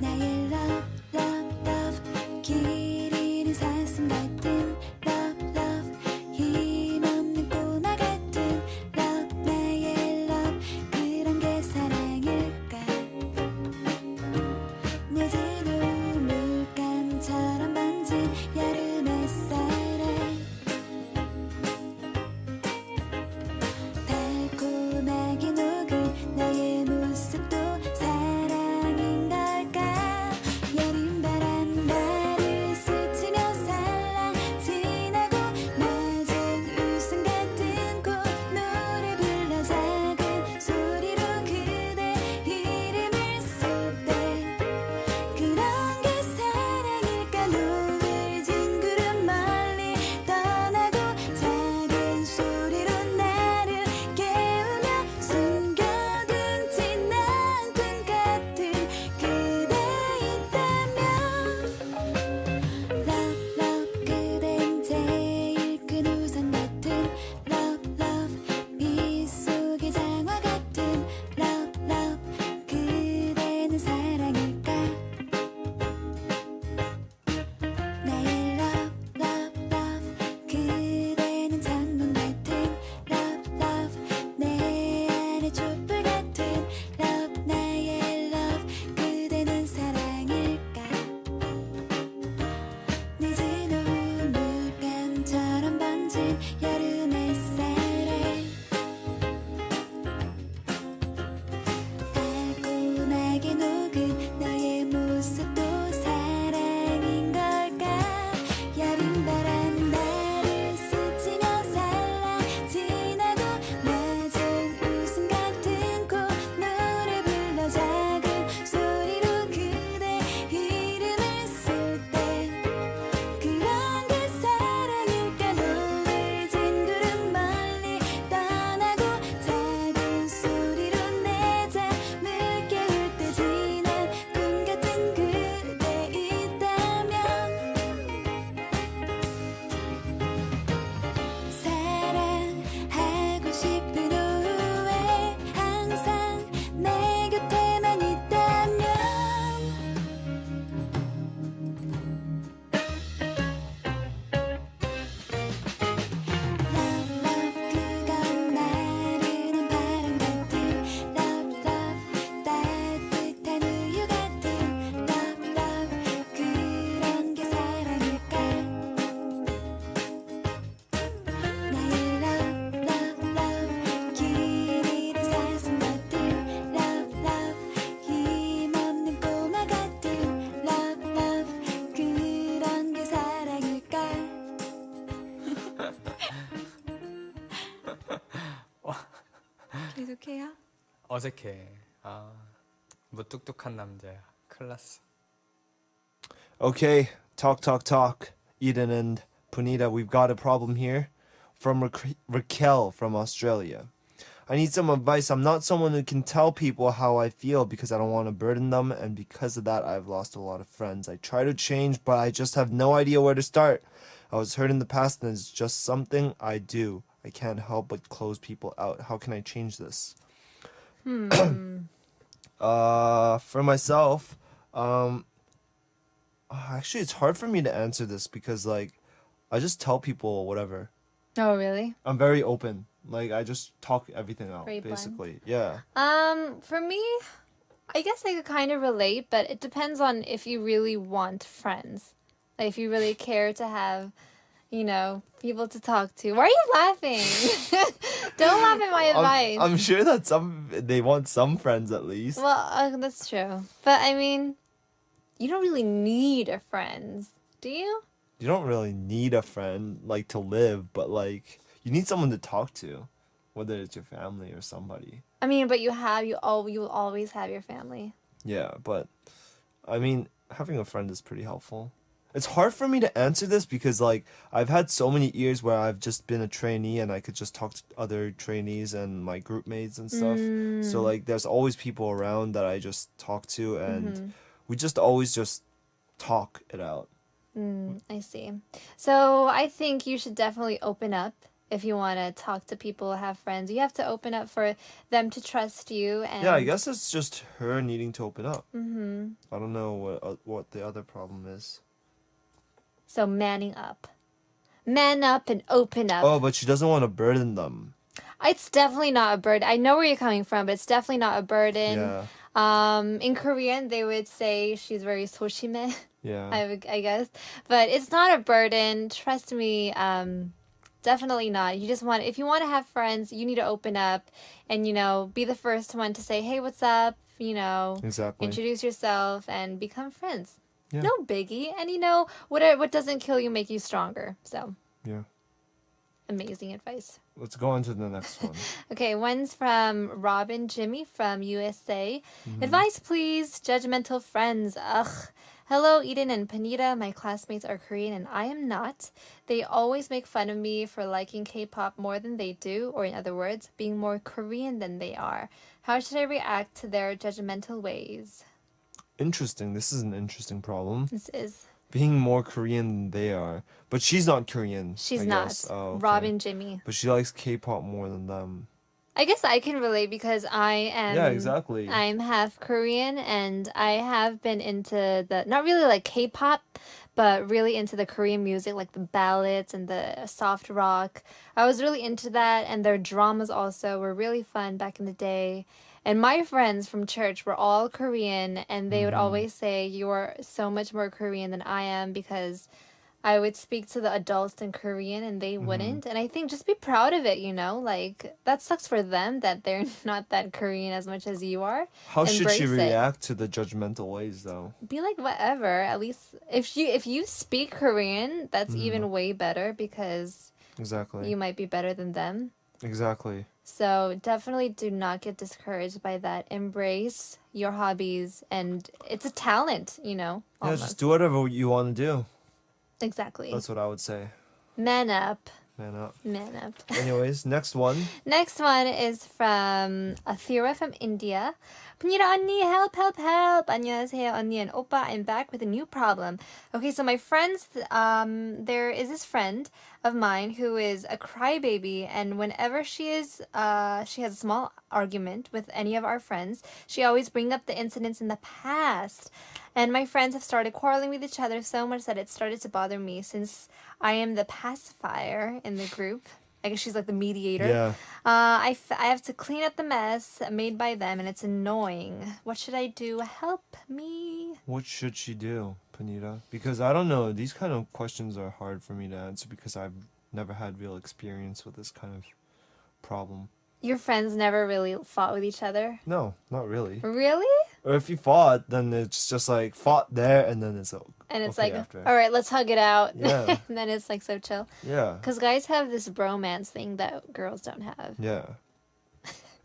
나의 love, love, love, 길 잃은 사슴 같은 Love, love, 힘없는 꼬마 같은 Love, 나의 love, 그런 게 사랑일까? 늦은 우물감처럼 번진 여름 햇살에 달콤 계속해요. 어색해. 아, 무뚝뚝한 남자야. 큰일 났어. Okay, talk. Eden and Punita, we've got a problem here. From Raquel from Australia. I need some advice. I'm not someone who can tell people how I feel because I don't want to burden them, and because of that, I've lost a lot of friends. I try to change, but I just have no idea where to start. I was hurt in the past, and it's just something I do. I can't help but close people out. How can I change this? For myself, actually, it's hard for me to answer this because, like, I just tell people whatever. Oh, really? I'm very open. Like, I just talk everything out, Very blunt. basically. Yeah. For me, I guess I could kind of relate, but it depends on if you really want friends. Like, if you really care to have, people to talk to. Why are you laughing? Don't laugh at my advice. I'm sure that they want some friends at least. Well, that's true. But, I mean, you don't really need a friend, do you? You don't really need a friend, like, to live, but, like, you need someone to talk to, whether it's your family or somebody. I mean, but you will always have your family. Yeah, but, I mean, having a friend is pretty helpful. It's hard for me to answer this because, like, I've had so many years where I've just been a trainee and I could just talk to other trainees and my group mates and stuff. So, like, there's always people around that I just talk to, and we just always just talk it out. I see. So I think you should definitely open up if you want to talk to people, have friends. You have to open up for them to trust you. And Yeah, I guess it's just her needing to open up. I don't know what the other problem is. So manning up. Man up and open up. Oh, but she doesn't want to burden them. It's definitely not a burden. I know where you're coming from, but it's definitely not a burden. Yeah. In Korean, they would say she's very 소심해. Yeah. I guess. But it's not a burden. Trust me. Definitely not. If you want to have friends, you need to open up and, be the first one to say, hey, what's up? Exactly. Introduce yourself and become friends. Yeah. No biggie. And, what doesn't kill you make you stronger. So, Yeah. amazing advice. Let's go on to the next one. Okay, one's from Robin Jimmy from USA. Advice, please. Judgmental friends. Ugh. Hello, Eden and Panita. My classmates are Korean and I am not. They always make fun of me for liking K-pop more than they do, or in other words, being more Korean than they are. How should I react to their judgmental ways? Interesting. This is an interesting problem. This is. Being more Korean than they are. But she's not Korean. She's I not. guess. Oh, okay. Robin Jimmy. But she likes K-pop more than them. I guess I can relate because I am. Yeah, exactly. I'm half Korean and I have been into not really like K-pop, but really into the Korean music, like the ballads and the soft rock. I was really into that, and their dramas also were really fun back in the day. And my friends from church were all Korean, and they would always say, you are so much more Korean than I am, because I would speak to the adults in Korean and they wouldn't. And I think just be proud of it, like that sucks for them that they're not that Korean as much as you are. How should she Embrace it. react to the judgmental ways, though? Be like, whatever. At least if you speak Korean, that's even way better, because Exactly. you might be better than them. Exactly. So definitely do not get discouraged by that. Embrace your hobbies, and it's a talent, Yeah, almost. just do whatever you want to do. Exactly. That's what I would say. Man up. Man up. Man up. Anyways, next one. Next one is from Athira from India. Panita 언니, help, help, help. 안녕하세요, 언니 and 오빠. I'm back with a new problem. Okay, so my friends, there is this friend of mine who is a crybaby, and whenever she has a small argument with any of our friends, she always brings up the incidents in the past. And my friends have started quarreling with each other so much that it started to bother me, since I am the pacifier in the group. I guess she's like the mediator. Yeah. I have to clean up the mess made by them, and it's annoying. What should I do? Help me. What should she do, Panita? Because I don't know. These kind of questions are hard for me to answer because I've never had real experience with this kind of problem. Your friends never really fought with each other? No, not really. Really? Or if you fought, then it's just like fought there and then it's And it's okay like, after. all right, let's hug it out. Yeah. And then it's like so chill. Yeah. Because guys have this bromance thing that girls don't have. Yeah.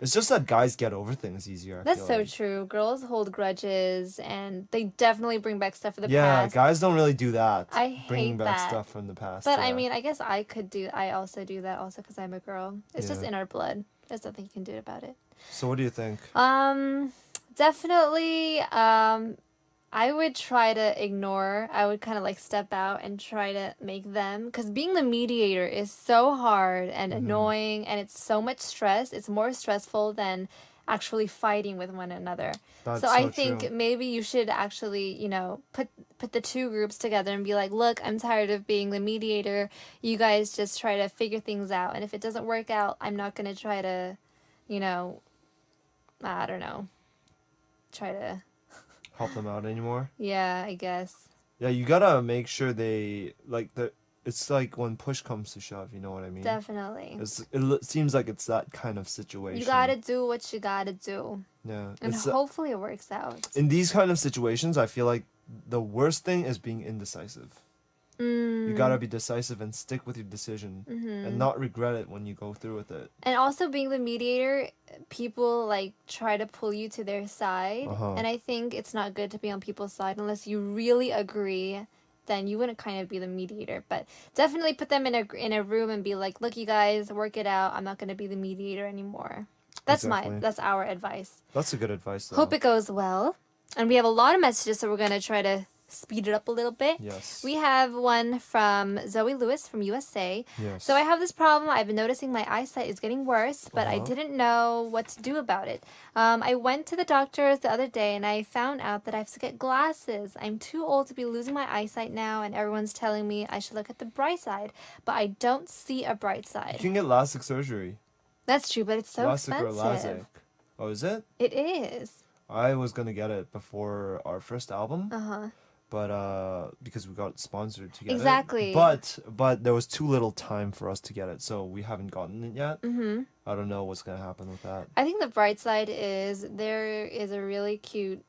It's just that guys get over things easier. I That's feel so like. true. Girls hold grudges and they definitely bring back stuff from the Yeah, past. guys don't really do that. I Bringing hate back that. stuff from the past. But yeah. I mean, I guess I also do that also because I'm a girl. It's just Yeah. in our blood. There's nothing you can do about it. So what do you think? Definitely, I would try to ignore. I would kind of like step out and try to make them, because being the mediator is so hard and annoying, and it's so much stress. It's more stressful than actually fighting with one another. That's So I so think true. maybe you should actually, put the two groups together and be like, look, I'm tired of being the mediator. You guys just try to figure things out, and if it doesn't work out, I'm not gonna try to, I don't know, try to. Help them out anymore? Yeah, I guess. Yeah, you gotta make sure they like the. It's like when push comes to shove. You know what I mean? Definitely. It seems like it's that kind of situation. You gotta do what you gotta do. Yeah. And It's, hopefully it works out. in these kind of situations, I feel like the worst thing is being indecisive. You gotta be decisive and stick with your decision and not regret it when you go through with it. And also being the mediator, people like try to pull you to their side. And I think it's not good to be on people's side unless you really agree. Then you wouldn't kind of be the mediator, but definitely put them in a room and be like, look, you guys, work it out. I'm not gonna be the mediator anymore. That's Exactly. that's our advice. That's a good advice, though. Hope it goes well. And we have a lot of messages, so we're gonna try to speed it up a little bit. Yes. We have one from Zoe Lewis from USA. Yes. So I have this problem. I've been noticing my eyesight is getting worse, but I Uh-huh. didn't know what to do about it. I went to the doctor's the other day and I found out that I have to get glasses. I'm too old to be losing my eyesight now, and everyone's telling me I should look at the bright side, but I don't see a bright You side. can get LASIK surgery. That's true, but it's so LASIK or expensive. LASIK. Oh, is it? It is. I was gonna get it before our first album. Uh-huh. But because we got sponsored to get Exactly. it. But there was too little time for us to get it, so we haven't gotten it yet. Mm-hmm. I don't know what's gonna happen with that. I think the bright side is there is a really cute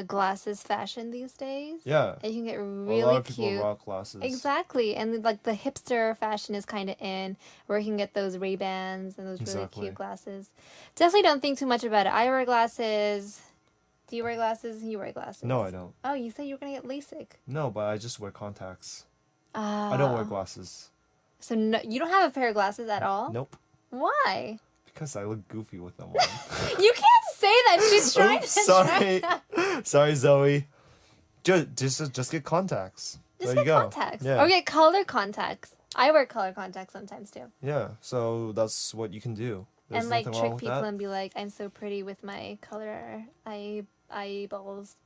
glasses fashion these days. Yeah. And you can get A really lot of people cute. rock glasses. Exactly. And like the hipster fashion is kind of in, where you can get those Ray-Bans and those really Exactly. cute glasses. Definitely don't think too much about it. I wear glasses. Do you wear glasses? You wear glasses. No, I don't. Oh, you said you were going to get LASIK. No, but I just wear contacts. I don't wear glasses. So no, you don't have a pair of glasses at all? Nope. Why? Because I look goofy with them on. You can't say that. She's trying Oops, to sorry. Sorry, Zoe. Just get contacts. Just there get you go. contacts. Yeah. Or get color contacts. I wear color contacts sometimes too. Yeah, so that's what you can do. There's And like nothing wrong trick with people that. and be like, I'm so pretty with my color eyeballs.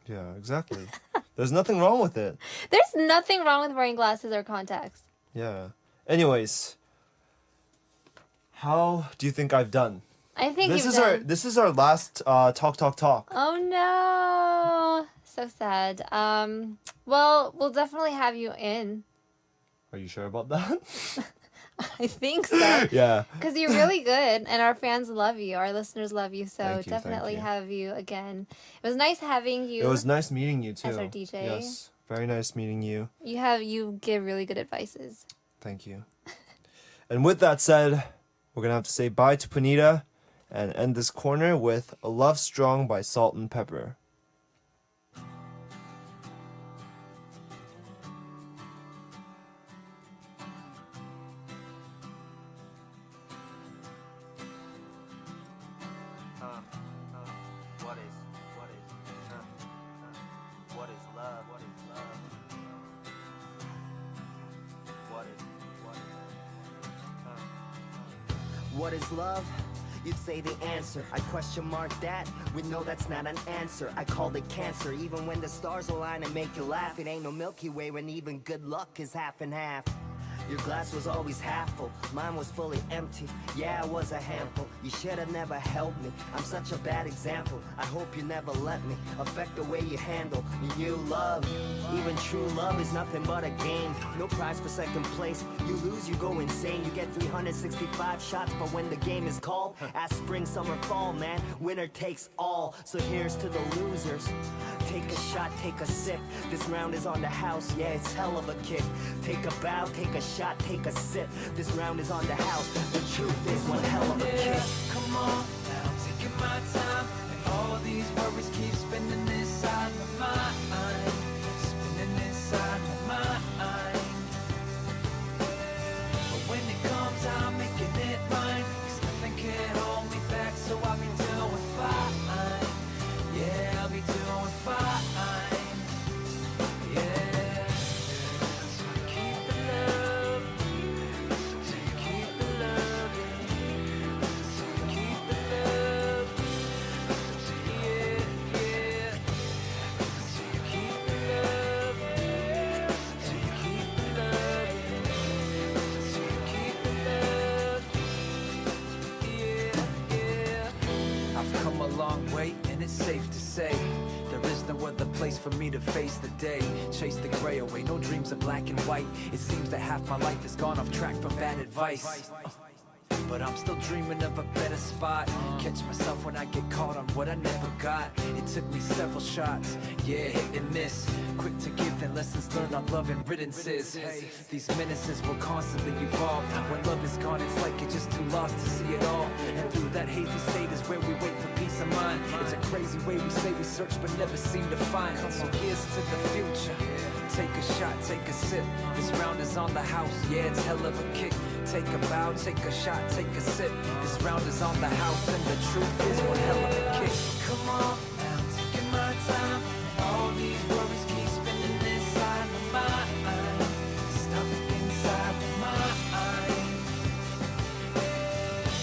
Yeah, exactly. There's nothing wrong with it. There's nothing wrong with wearing glasses or contacts. Yeah. Anyways, how do you think I've done? I think This you've is done. this is our last talk. Oh no, so sad. Well, we'll definitely have you in. Are you sure about that? I think so. Yeah. Because you're really good, and our fans love you. Our listeners love you. So Thank you, definitely thank you. have you again. It was nice having you. It was nice meeting you too. As our DJ. Yes. Very nice meeting you. You give really good advices. Thank you. And with that said, we're gonna have to say bye to Punita and end this corner with A Love Strong by Salt and Pepper. What is love? What is love? What is love? You'd say the answer. I question mark that. We know that's not an answer. I called it cancer. Even when the stars align and make you laugh, it ain't no Milky Way when even good luck is half and half. Your glass was always half full, mine was fully empty. Yeah, I was a handful. You should have never helped me. I'm such a bad example. I hope you never let me affect the way you handle you love. Even true love is nothing but a game. No prize for second place. You lose, you go insane. You get 365 shots, but when the game is called, ask spring, summer, fall, man. Winner takes all. So here's to the losers. Take a shot, take a sip. This round is on the house. Yeah, it's hell of a kick. Take a bow, take a shot, take a sip. This round is on the house. The truth is one hell of a kick. I've come a long way, and it's safe to say there is no other place for me to face the day. Chase the gray away, no dreams of black and white. It seems that half my life has gone off track from bad advice. But I'm still dreaming of a better spot. Catch myself when I get caught on what I never got. It took me several shots, yeah, hit and miss. Quick to give the lessons learned on love and riddances. Hey, these menaces will constantly evolve. When love is gone, it's like you're just too lost to see it all. And through that hazy state is where we wait for peace of mind. It's a crazy way we say we search but never seem to find. So here's to the future. Take a shot, take a sip. This round is on the house, yeah, it's hell of a kick. Take a bow, take a shot, take a sip. This round is on the house, and the truth is one hell of a kick. Come on, now I'm taking my time. All these worries keep spinning inside my mind. Stuck inside my mind.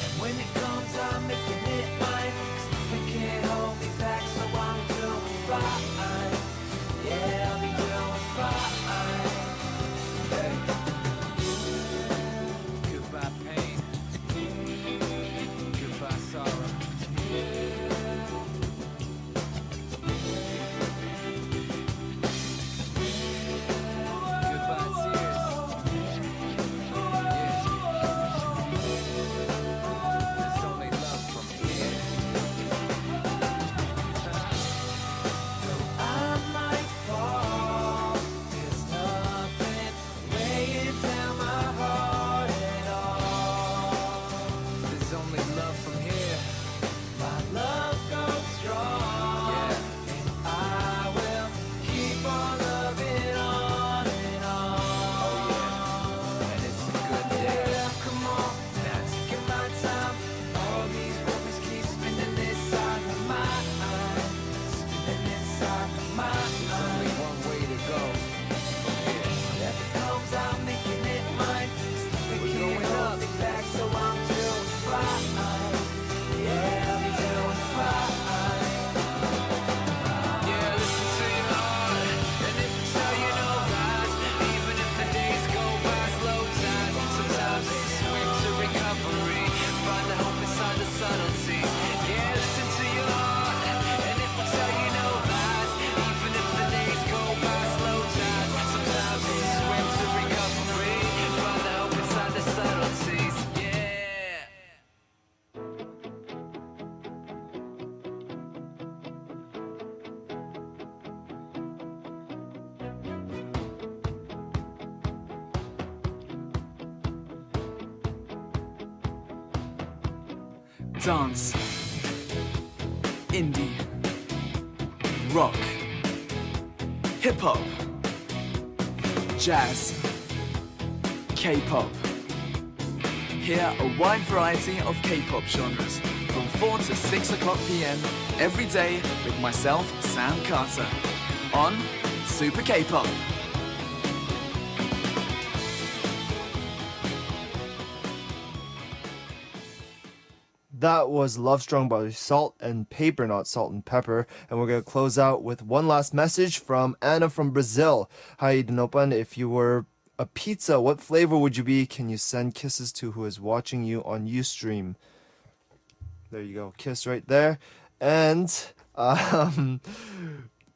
And when it comes, I'm making it mine. 'Cause nothing can hold me back, so I'm doing fine. Yeah, I'll be doing fine. Hey. Goodbye pain, goodbye sorrow. Goodbye tears. Yeah. There's only love from here. Though I might fall, there's nothing weighing down my heart at all. There's only love from here. My love goes strong, yeah, and I will keep on loving on and on. Oh yeah, and it's a good day. Yeah, come on, now taking my time. All these worries keep spinning inside my mind, spinning inside my mind. There's only one way to go. Whatever comes, I'm making it mine. We're going up, back, so I'm doing fine. Yeah, I'll be doing fine. Yeah, listen to your heart, and if it's how you know lies, even if the days go by slow time, sometimes it's a swim to recovery. Find the hope inside the subtleties. Yeah, listen to your heart, and if it's how you know lies, even if the days go by slow time, sometimes it's a swim to recovery. Find the hope inside the subtleties. Yeah. Dance, indie, rock, hip hop, jazz, K-pop. Hear a wide variety of K-pop genres from 4 to 6 o'clock p.m. every day with myself, Sam Carter, on Super K-pop. That was Love Strong by Salt and Paper, not Salt and Pepper. And we're going to close out with one last message from Anna from Brazil. Hi, E.DEN Oppan. If you were a pizza, what flavor would you be? Can you send kisses to who is watching you on Ustream? There you go. Kiss right there. And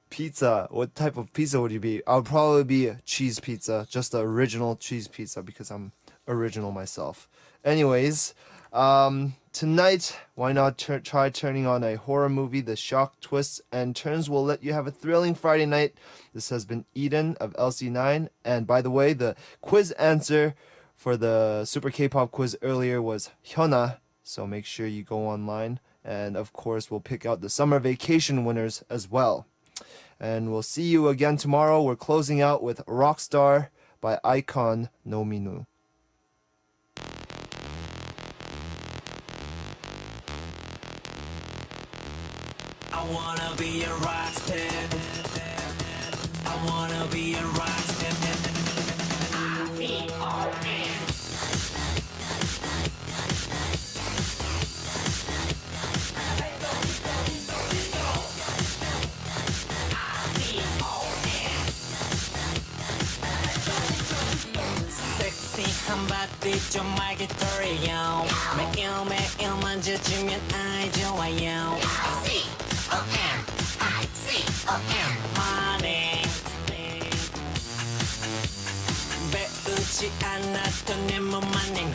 pizza. What type of pizza would you be? I'll probably be a cheese pizza. Just the original cheese pizza because I'm original myself. Anyways, tonight, why not try turning on a horror movie? The shock, twists, and turns will let you have a thrilling Friday night. This has been E.DEN of LC9. And by the way, the quiz answer for the Super K-pop quiz earlier was Hyuna. So make sure you go online. And of course, we'll pick out the summer vacation winners as well. And we'll see you again tomorrow. We're closing out with Rockstar by iKON no Minu. I wanna be a rock star. I wanna be a rock star. 섹시한 바디 좀 알게 떨려 매일매일 늦어지면 I 좋아요 C-O-M-I-C-O-M morning 배우지 않았던 내 몸 안엔